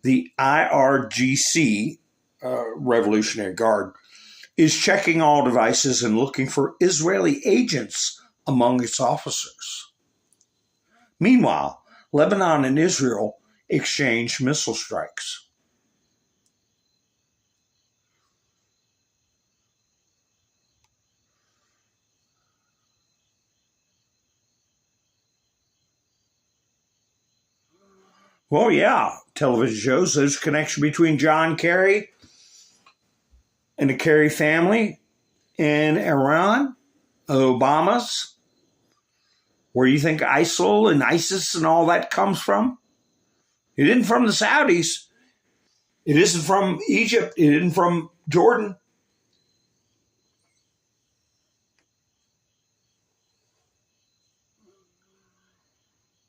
S1: The IRGC, Revolutionary Guard, is checking all devices and looking for Israeli agents among its officers. Meanwhile, Lebanon and Israel exchanged missile strikes. Well, yeah, television shows. There's a connection between John Kerry and the Kerry family in Iran, Obama's. Where do you think ISIL and ISIS and all that comes from? It isn't from the Saudis. It isn't from Egypt. It isn't from Jordan.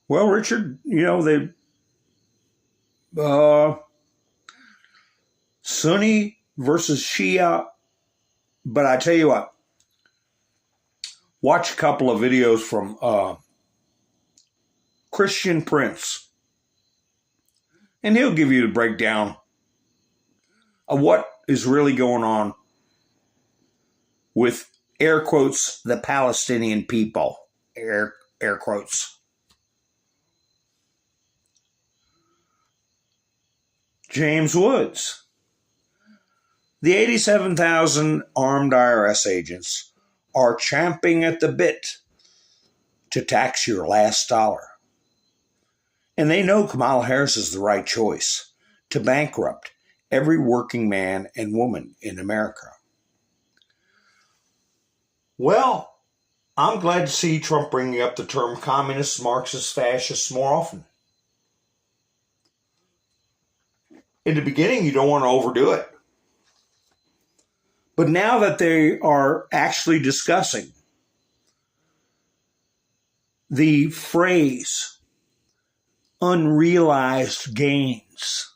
S1: Well, Richard, Sunni versus Shia. But I tell you what, watch a couple of videos from Christian Prince, and he'll give you the breakdown of what is really going on with, air quotes, the Palestinian people, air quotes. James Woods. The 87,000 armed IRS agents are champing at the bit to tax your last dollar. And they know Kamala Harris is the right choice to bankrupt every working man and woman in America. Well, I'm glad to see Trump bringing up the term communists, Marxists, fascists more often. In the beginning, you don't want to overdo it. But now that they are actually discussing the phrase unrealized gains,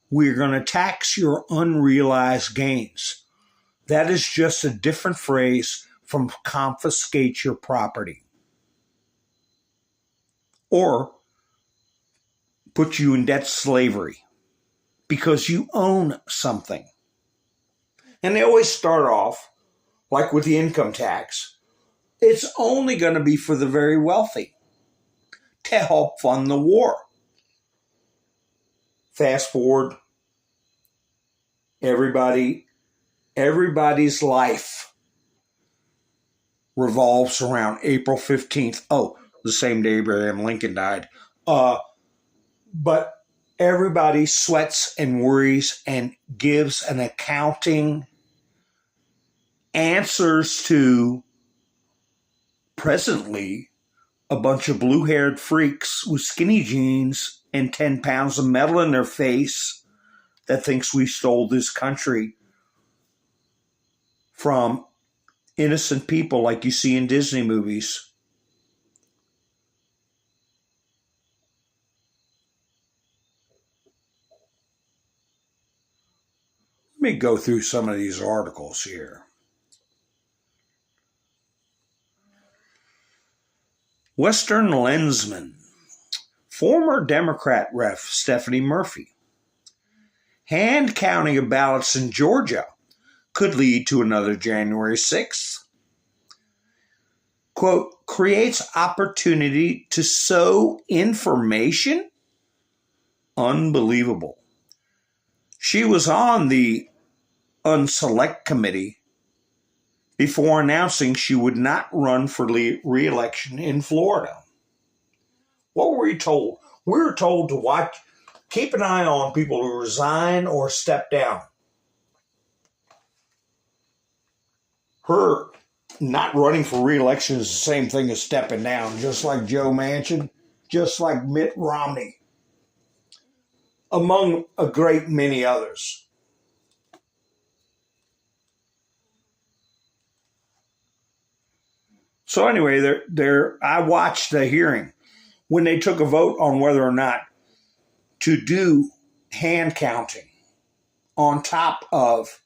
S1: we're going to tax your unrealized gains. That is just a different phrase from confiscate your property or put you in debt slavery because you own something. And they always start off, like with the income tax, it's only going to be for the very wealthy to help fund the war. Fast forward, everybody's life revolves around April 15th. Oh, the same day Abraham Lincoln died. But everybody sweats and worries and gives an accounting answers to presently a bunch of blue-haired freaks with skinny jeans and 10 pounds of metal in their face that thinks we stole this country from innocent people like you see in Disney movies. Let me go through some of these articles here. Western Lensman. Former Democrat ref Stephanie Murphy. Hand counting of ballots in Georgia could lead to another January 6th. Quote, creates opportunity to sow information? Unbelievable. She was on the Unselect Committee before announcing she would not run for re-election in Florida. What were we told? We were told to keep an eye on people who resign or step down. her not running for re-election is the same thing as stepping down, just like Joe Manchin, just like Mitt Romney, among a great many others. So anyway, I watched the hearing when they took a vote on whether or not to do hand counting on top of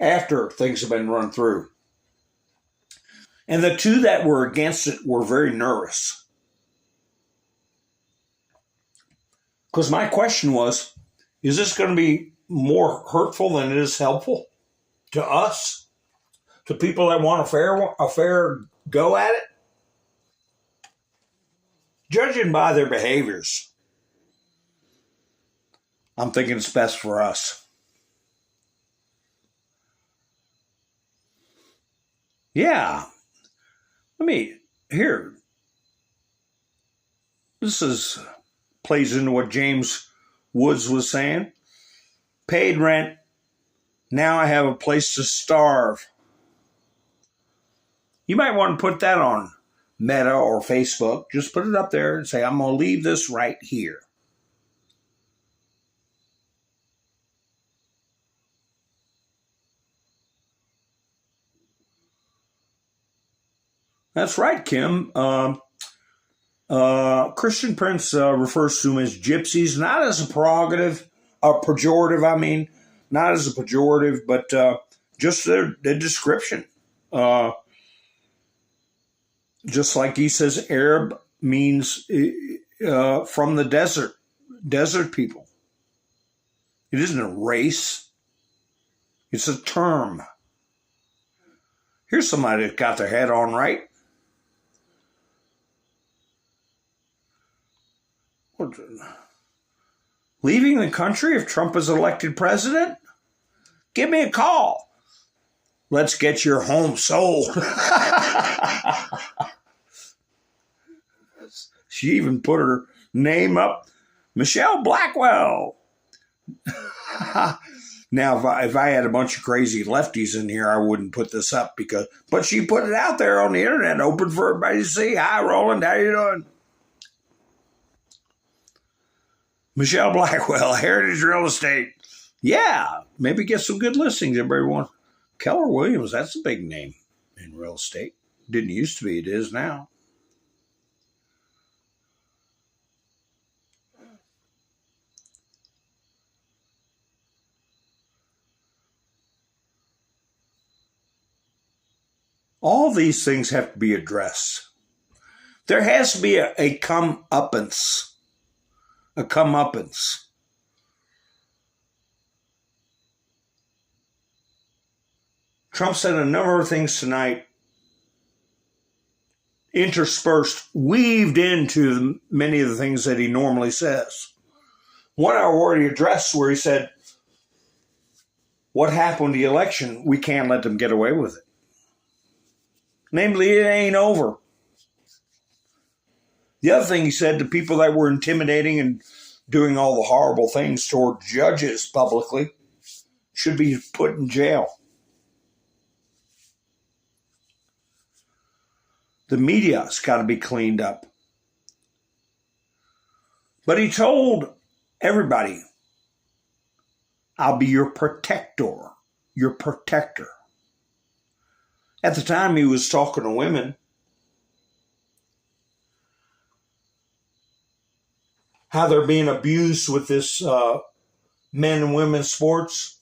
S1: after things have been run through. And the two that were against it were very nervous. Because my question was, is this going to be more hurtful than it is helpful to us? To people that want a fair go at it? Judging by their behaviors, I'm thinking it's best for us. Yeah. Here. This plays into what James Woods was saying. Paid rent. Now I have a place to starve. You might want to put that on Meta or Facebook. Just put it up there and say, I'm going to leave this right here. That's right, Kim. Christian Prince refers to them as gypsies, not as a pejorative, not as a pejorative, but just their description. Just like he says, Arab means from the desert people. It isn't a race. It's a term. Here's somebody that got their head on right. Leaving the country if Trump is elected president? Give me a call. Let's get your home sold. She even put her name up, Michelle Blackwell. Now, if I had a bunch of crazy lefties in here, I wouldn't put this up but she put it out there on the internet, open for everybody to see. Hi, Roland, how you doing? Michelle Blackwell, Heritage Real Estate. Yeah, maybe get some good listings. Everybody wants. Keller Williams, that's a big name in real estate. Didn't used to be, it is now. All these things have to be addressed. There has to be a comeuppance. A comeuppance. Trump said a number of things tonight, interspersed, weaved into many of the things that he normally says. One I already addressed where he said, what happened to the election, we can't let them get away with it. Namely, it ain't over. The other thing he said to people that were intimidating and doing all the horrible things toward judges publicly should be put in jail. The media's got to be cleaned up. But he told everybody, I'll be your protector, your protector. At the time he was talking to women, how they're being abused with this men and women sports.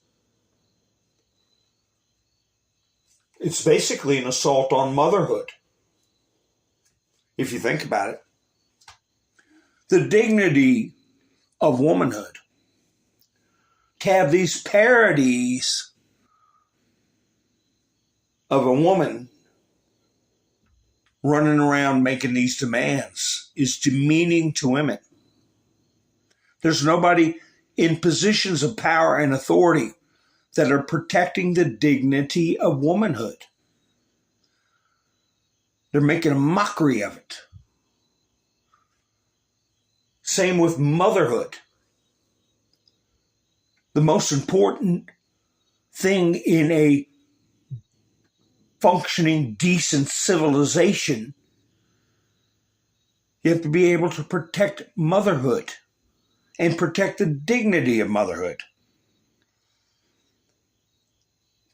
S1: It's basically an assault on motherhood, if you think about it. The dignity of womanhood. To have these parodies of a woman running around making these demands is demeaning to women. There's nobody in positions of power and authority that are protecting the dignity of womanhood. They're making a mockery of it. Same with motherhood. The most important thing in a functioning, decent civilization, you have to be able to protect motherhood and protect the dignity of motherhood.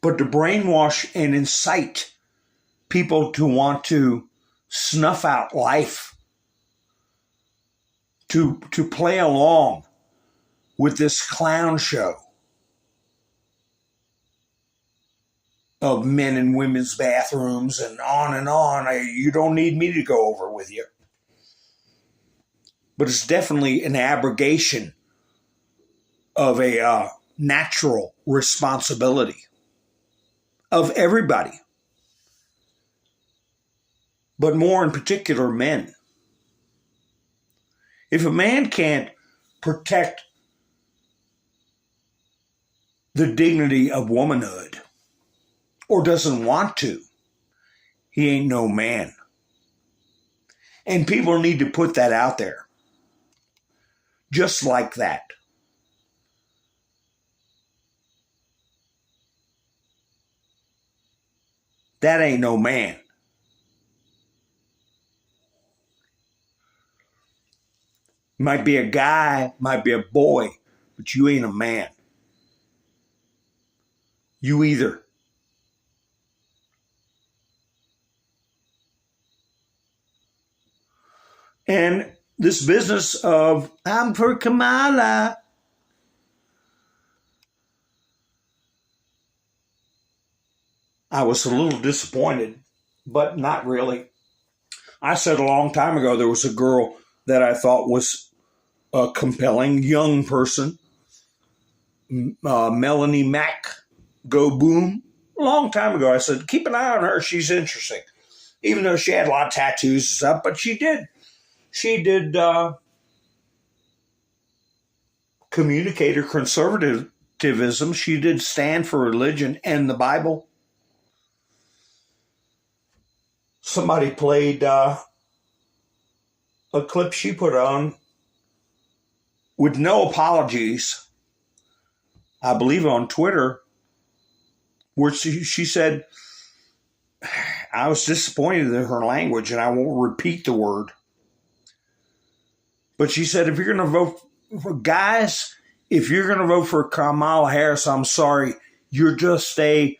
S1: But to brainwash and incite people to want to snuff out life, to play along with this clown show of men and women's bathrooms and on, you don't need me to go over with you. But it's definitely an abrogation of a natural responsibility of everybody, but more in particular men. If a man can't protect the dignity of womanhood or doesn't want to, he ain't no man. And people need to put that out there. Just like that. That ain't no man. Might be a guy, might be a boy, but you ain't a man. You either. And this business of, I'm for Kamala. I was a little disappointed, but not really. I said a long time ago there was a girl that I thought was a compelling young person, Melanie Mack, Go Boom. A long time ago I said, keep an eye on her, she's interesting. Even though she had a lot of tattoos and stuff, but she did communicate her conservatism. She did stand for religion and the Bible. Somebody played a clip she put on with no apologies, I believe on Twitter, where she said, I was disappointed in her language, and I won't repeat the word. But she said, if you're going to vote for guys, if you're going to vote for Kamala Harris, I'm sorry, you're just a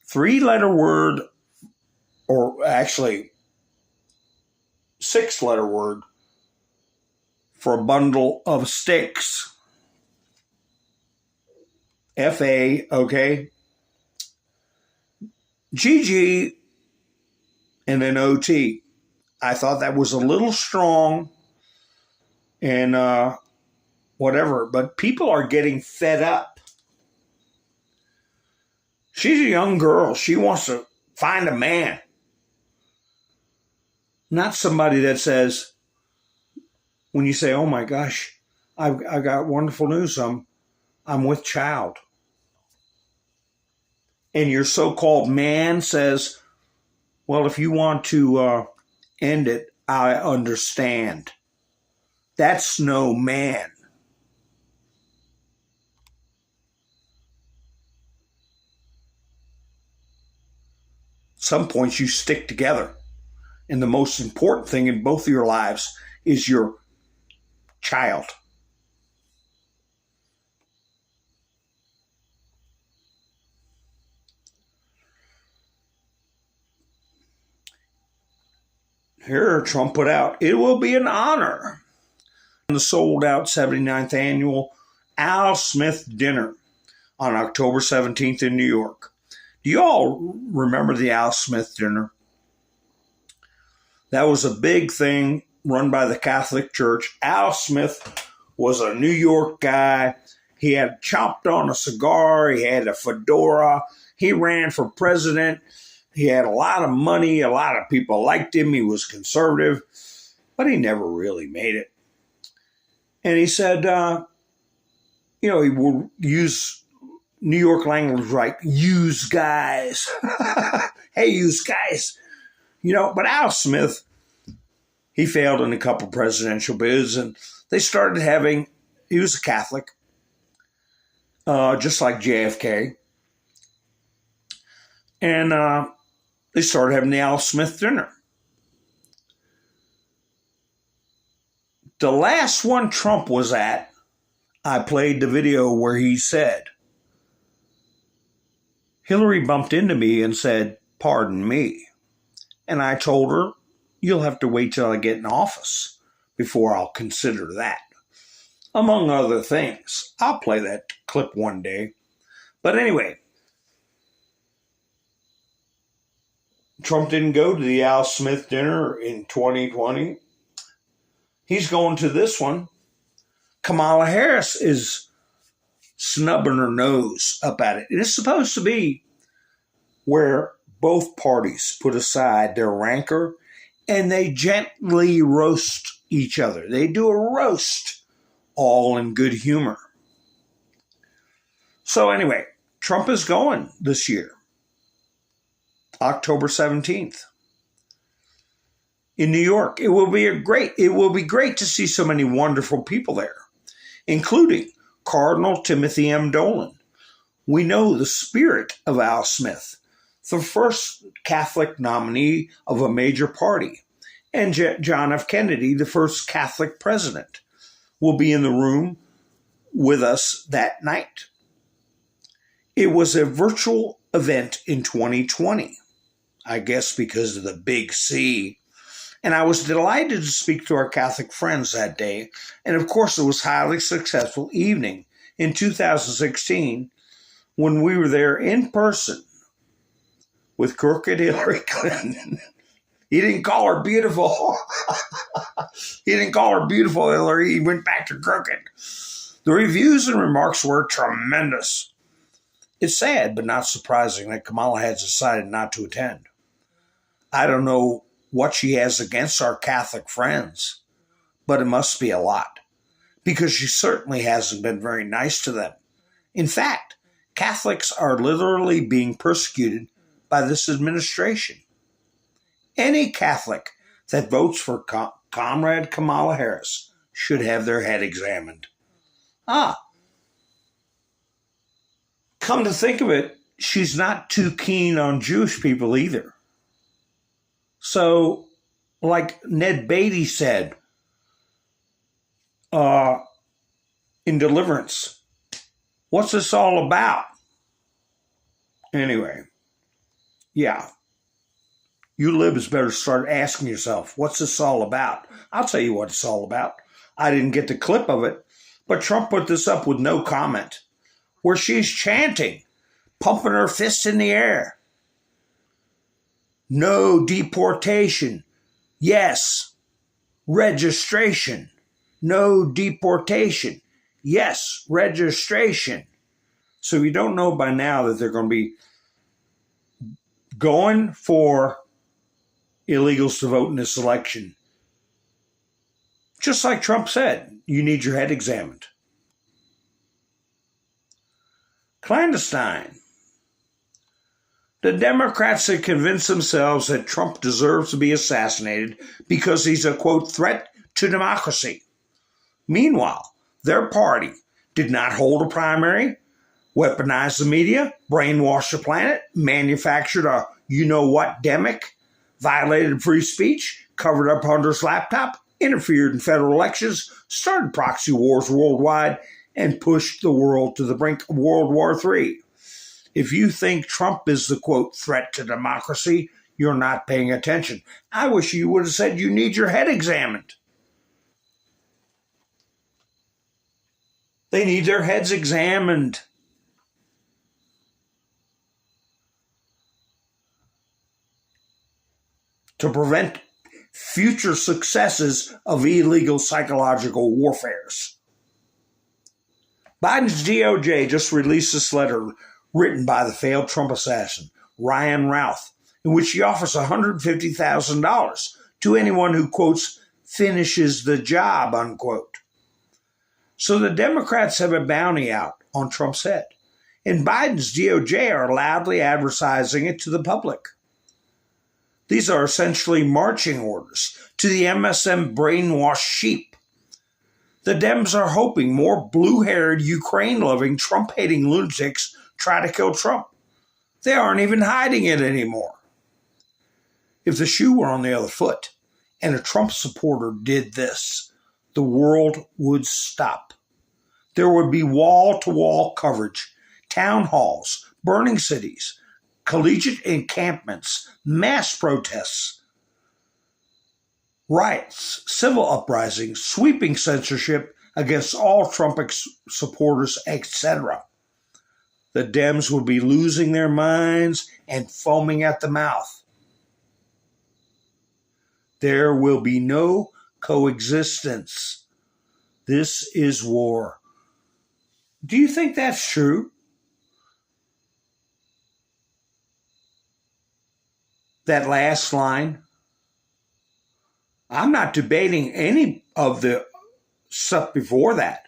S1: 3-letter word, or actually 6-letter word for a bundle of sticks. F-A, okay? G-G, and then O-T. I thought that was a little strong and whatever, but people are getting fed up. She's a young girl. She wants to find a man. Not somebody that says, when you say, oh my gosh, I've got wonderful news, I'm with child. And your so-called man says, well, if you want to end it, I understand. That's no man. At some points you stick together. And the most important thing in both of your lives is your child. Here, Trump put out, it will be an honor. The sold-out 79th annual Al Smith dinner on October 17th in New York. Do you all remember the Al Smith dinner? That was a big thing run by the Catholic Church. Al Smith was a New York guy. He had chopped on a cigar. He had a fedora. He ran for president. He had a lot of money. A lot of people liked him. He was conservative, but he never really made it. And he said, he would use New York language, right? Use guys. Hey, use guys. But Al Smith, he failed in a couple presidential bids, and they started having, he was a Catholic, just like JFK. And they started having the Al Smith dinner. The last one Trump was at, I played the video where he said, Hillary bumped into me and said, "Pardon me." And I told her, "You'll have to wait till I get in office before I'll consider that." Among other things. I'll play that clip one day. But anyway, Trump didn't go to the Al Smith dinner in 2020. He's going to this one. Kamala Harris is snubbing her nose up at it. It is supposed to be where both parties put aside their rancor and they gently roast each other. They do a roast, all in good humor. So anyway, Trump is going this year, October 17th. In New York. It will be great to see so many wonderful people there, including Cardinal Timothy M. Dolan. We know the spirit of Al Smith, the first Catholic nominee of a major party, and John F. Kennedy, the first Catholic president, will be in the room with us that night. It was a virtual event in 2020, I guess because of the big C. And I was delighted to speak to our Catholic friends that day. And of course, it was a highly successful evening in 2016 when we were there in person with crooked Hillary Clinton. He didn't call her beautiful. He didn't call her beautiful, Hillary. He went back to crooked. The reviews and remarks were tremendous. It's sad, but not surprising that Kamala has decided not to attend. I don't know what she has against our Catholic friends, but it must be a lot, because she certainly hasn't been very nice to them. In fact, Catholics are literally being persecuted by this administration. Any Catholic that votes for Comrade Kamala Harris should have their head examined. Come to think of it, she's not too keen on Jewish people either. So, like Ned Beatty said in Deliverance, what's this all about? Anyway, yeah. You libs better start asking yourself, what's this all about? I'll tell you what it's all about. I didn't get the clip of it, but Trump put this up with no comment, where she's chanting, pumping her fists in the air. No deportation. Yes. Registration. No deportation. Yes. Registration. So if you don't know by now that they're going to be going for illegals to vote in this election, just like Trump said, you need your head examined. Clandestine. The Democrats have convinced themselves that Trump deserves to be assassinated because he's a, quote, threat to democracy. Meanwhile, their party did not hold a primary, weaponized the media, brainwashed the planet, manufactured a you-know-what demic, violated free speech, covered up Hunter's laptop, interfered in federal elections, started proxy wars worldwide, and pushed the world to the brink of World War III. If you think Trump is the, quote, threat to democracy, you're not paying attention. I wish you would have said you need your head examined. They need their heads examined. To prevent future successes of illegal psychological warfares. Biden's DOJ just released this letter written by the failed Trump assassin, Ryan Routh, in which he offers $150,000 to anyone who, quotes, finishes the job, unquote. So the Democrats have a bounty out on Trump's head, and Biden's DOJ are loudly advertising it to the public. These are essentially marching orders to the MSM brainwashed sheep. The Dems are hoping more blue-haired, Ukraine-loving, Trump-hating lunatics try to kill Trump. They aren't even hiding it anymore. If the shoe were on the other foot and a Trump supporter did this, the world would stop. There would be wall-to-wall coverage, town halls, burning cities, collegiate encampments, mass protests, riots, civil uprisings, sweeping censorship against all Trump supporters, etc. The Dems would be losing their minds and foaming at the mouth. There will be no coexistence. This is war. Do you think that's true? That last line? I'm not debating any of the stuff before that.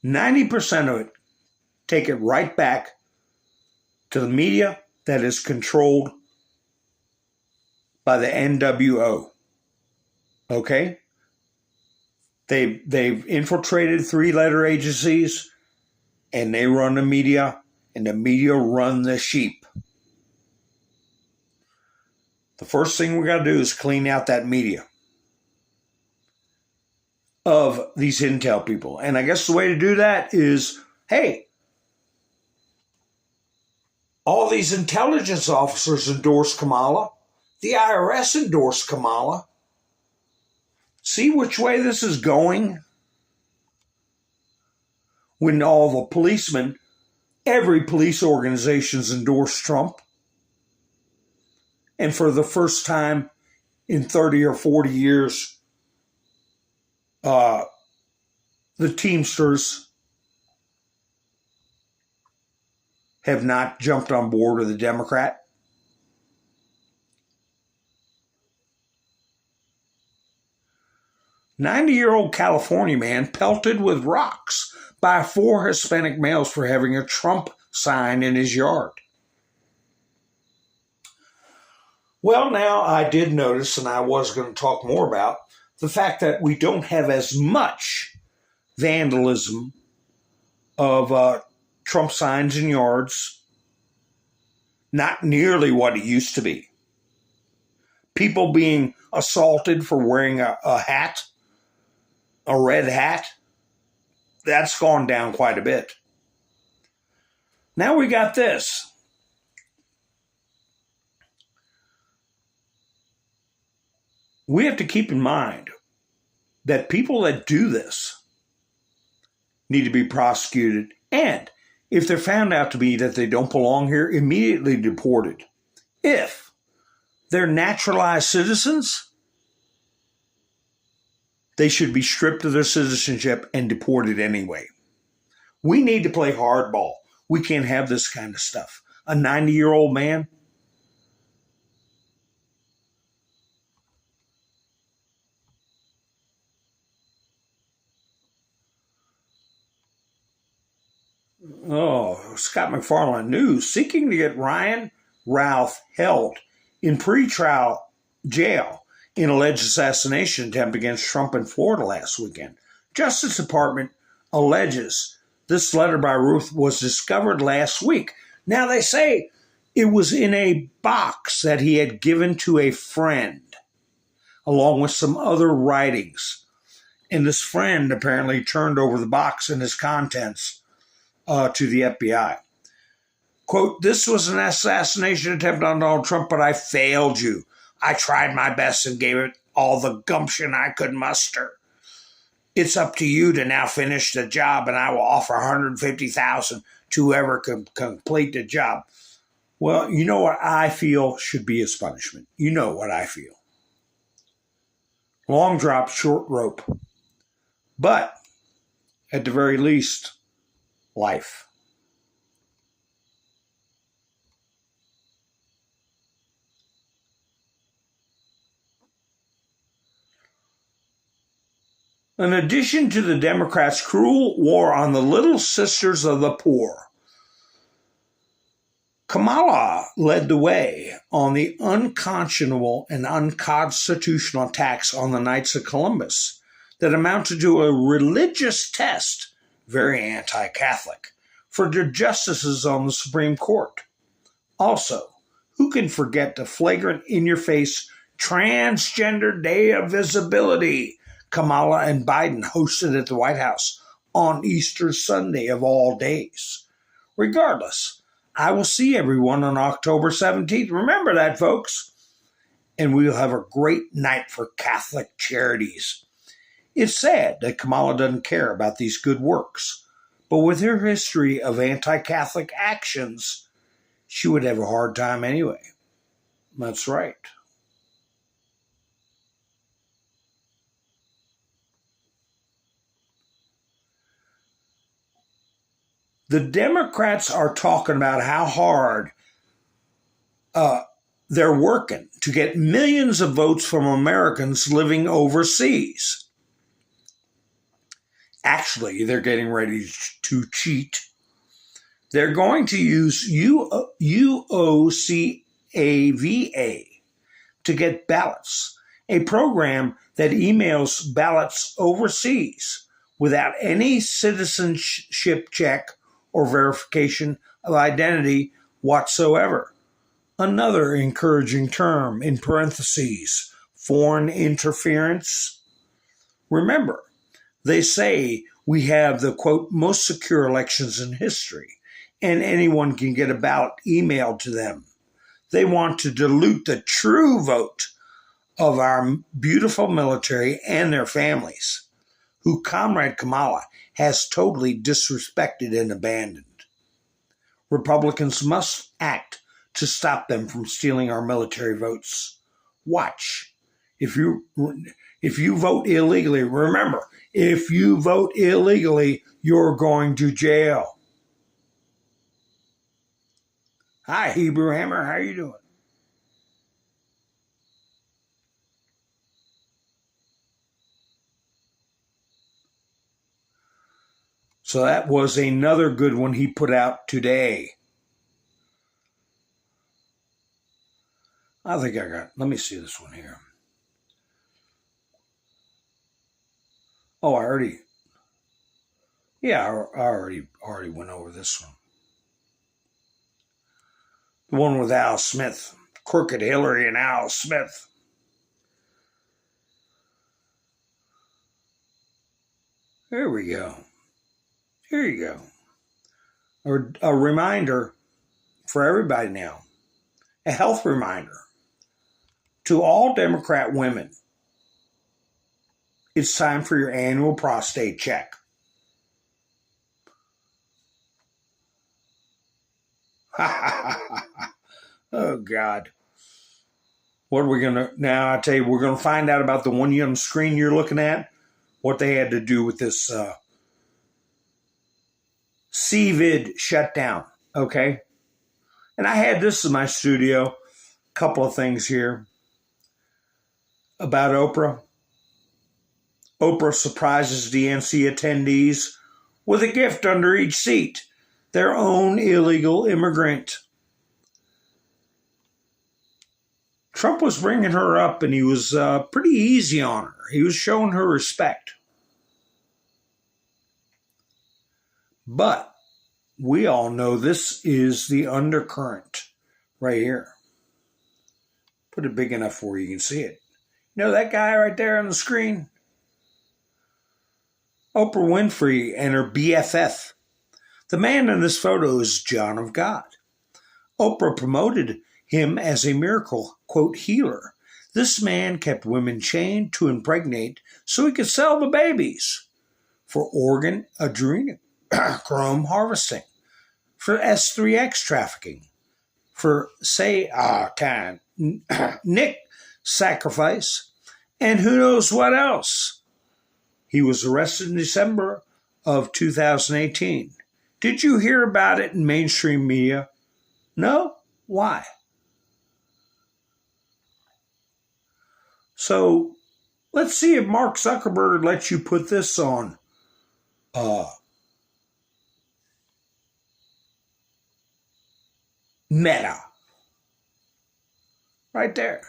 S1: %90 of it, take it right back to the media that is controlled by the NWO. Okay? They've infiltrated 3-letter agencies, and they run the media, and the media run the sheep. The first thing we got to do is clean out that media of these intel people. And I guess the way to do that is, hey, all these intelligence officers endorsed Kamala. The IRS endorsed Kamala. See which way this is going? When all the policemen, every police organization's endorsed Trump. And for the first time in 30 or 40 years, the Teamsters have not jumped on board with the Democrat. A 90-year-old California man pelted with rocks by 4 Hispanic males for having a Trump sign in his yard. Well, now I did notice, and I was going to talk more about, the fact that we don't have as much vandalism of Trump signs in yards. Not nearly what it used to be. People being assaulted for wearing a hat, a red hat. That's gone down quite a bit. Now we got this. We have to keep in mind that people that do this need to be prosecuted, and if they're found out to be that they don't belong here, immediately deported. If they're naturalized citizens, they should be stripped of their citizenship and deported anyway. We need to play hardball. We can't have this kind of stuff. A 90-year-old man, Scott McFarland News, seeking to get Ryan Ralph held in pretrial jail in alleged assassination attempt against Trump in Florida last weekend. Justice Department alleges this letter by Ruth was discovered last week. Now they say it was in a box that he had given to a friend, along with some other writings. And this friend apparently turned over the box and its contents to the FBI. Quote, "This was an assassination attempt on Donald Trump, but I failed you. I tried my best and gave it all the gumption I could muster. It's up to you to now finish the job, and I will offer $150,000 to whoever can complete the job." Well, you know what I feel should be his punishment. You know what I feel. Long drop, short rope. But at the very least, life. In addition to the Democrats' cruel war on the little sisters of the poor, Kamala led the way on the unconscionable and unconstitutional attacks on the Knights of Columbus that amounted to a religious test very anti-Catholic, for the justices on the Supreme Court. Also, who can forget the flagrant in-your-face Transgender Day of Visibility Kamala and Biden hosted at the White House on Easter Sunday of all days? Regardless, I will see everyone on October 17th. Remember that, folks. And we'll have a great night for Catholic charities. It's sad that Kamala doesn't care about these good works, but with her history of anti-Catholic actions, she would have a hard time anyway. That's right. The Democrats are talking about how hard they're working to get millions of votes from Americans living overseas. Actually, they're getting ready to cheat. They're going to use UOCAVA to get ballots, a program that emails ballots overseas without any citizenship check or verification of identity whatsoever. Another encouraging term in parentheses, foreign interference. Remember, they say we have the, quote, most secure elections in history, and anyone can get a ballot emailed to them. They want to dilute the true vote of our beautiful military and their families, who Comrade Kamala has totally disrespected and abandoned. Republicans must act to stop them from stealing our military votes. Watch. If you vote illegally, remember, if you vote illegally, you're going to jail. Hi, Hebrew Hammer. How you doing? So that was another good one he put out today. I think I got, let me see this one here. Oh, I already went over this one. The one with Al Smith, Crooked Hillary and Al Smith. There we go. Here you go. A reminder for everybody now, a health reminder to all Democrat women. It's time for your annual prostate check. Oh, God. What are we going to, now I tell you, we're going to find out about the one on the screen you're looking at, what they had to do with this CVID shutdown, okay? And I had this in my studio, a couple of things here about Oprah. Oprah surprises DNC attendees with a gift under each seat, their own illegal immigrant. Trump was bringing her up, and he was pretty easy on her. He was showing her respect. But we all know this is the undercurrent right here. Put it big enough where you can see it. You know that guy right there on the screen? Oprah Winfrey and her BFF. The man in this photo is John of God. Oprah promoted him as a miracle, quote, healer. This man kept women chained to impregnate so he could sell the babies for organ adrenochrome harvesting, for S3X trafficking, for Nick sacrifice, and who knows what else. He was arrested in December of 2018. Did you hear about it in mainstream media? No? Why? So let's see if Mark Zuckerberg lets you put this on Meta. Right there.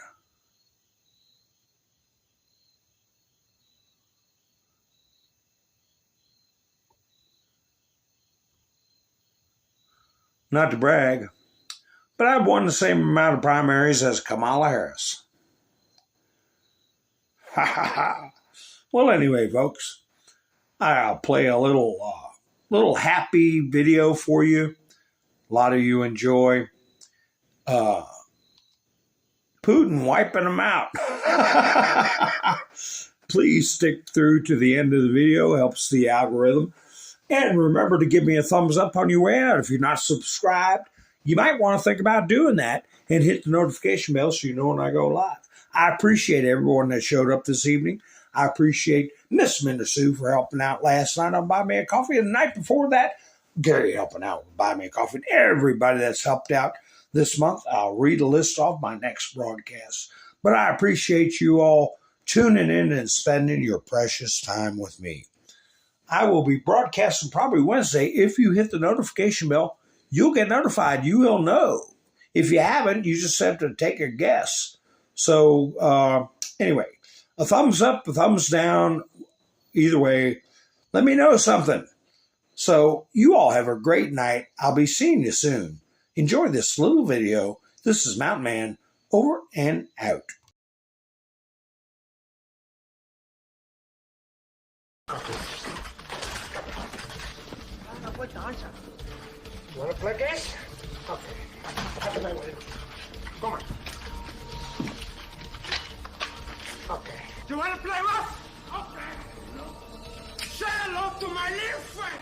S1: not to brag, but I've won the same amount of primaries as Kamala Harris. Ha ha ha. Well, anyway, folks, I'll play a little happy video for you. A lot of you enjoy Putin wiping them out. Please stick through to the end of the video. Helps the algorithm. And remember to give me a thumbs up on your way out. If you're not subscribed, you might want to think about doing that and hit the notification bell so you know when I go live. I appreciate everyone that showed up this evening. I appreciate Miss Minda Sue for helping out last night on Buy Me a Coffee. And the night before that, Gary helping out with Buy Me a Coffee. And everybody that's helped out this month, I'll read a list off my next broadcast. But I appreciate you all tuning in and spending your precious time with me. I will be broadcasting probably Wednesday. If you hit the notification bell, you'll get notified. You will know. If you haven't, you just have to take a guess. So anyway, a thumbs up, a thumbs down, either way, let me know something. So you all have a great night. I'll be seeing you soon. Enjoy this little video. This is Mountain Man, over and out.
S2: You want to play games? Okay. Come on. Okay. Do you want to play rough? Okay. Say hello to my little friend.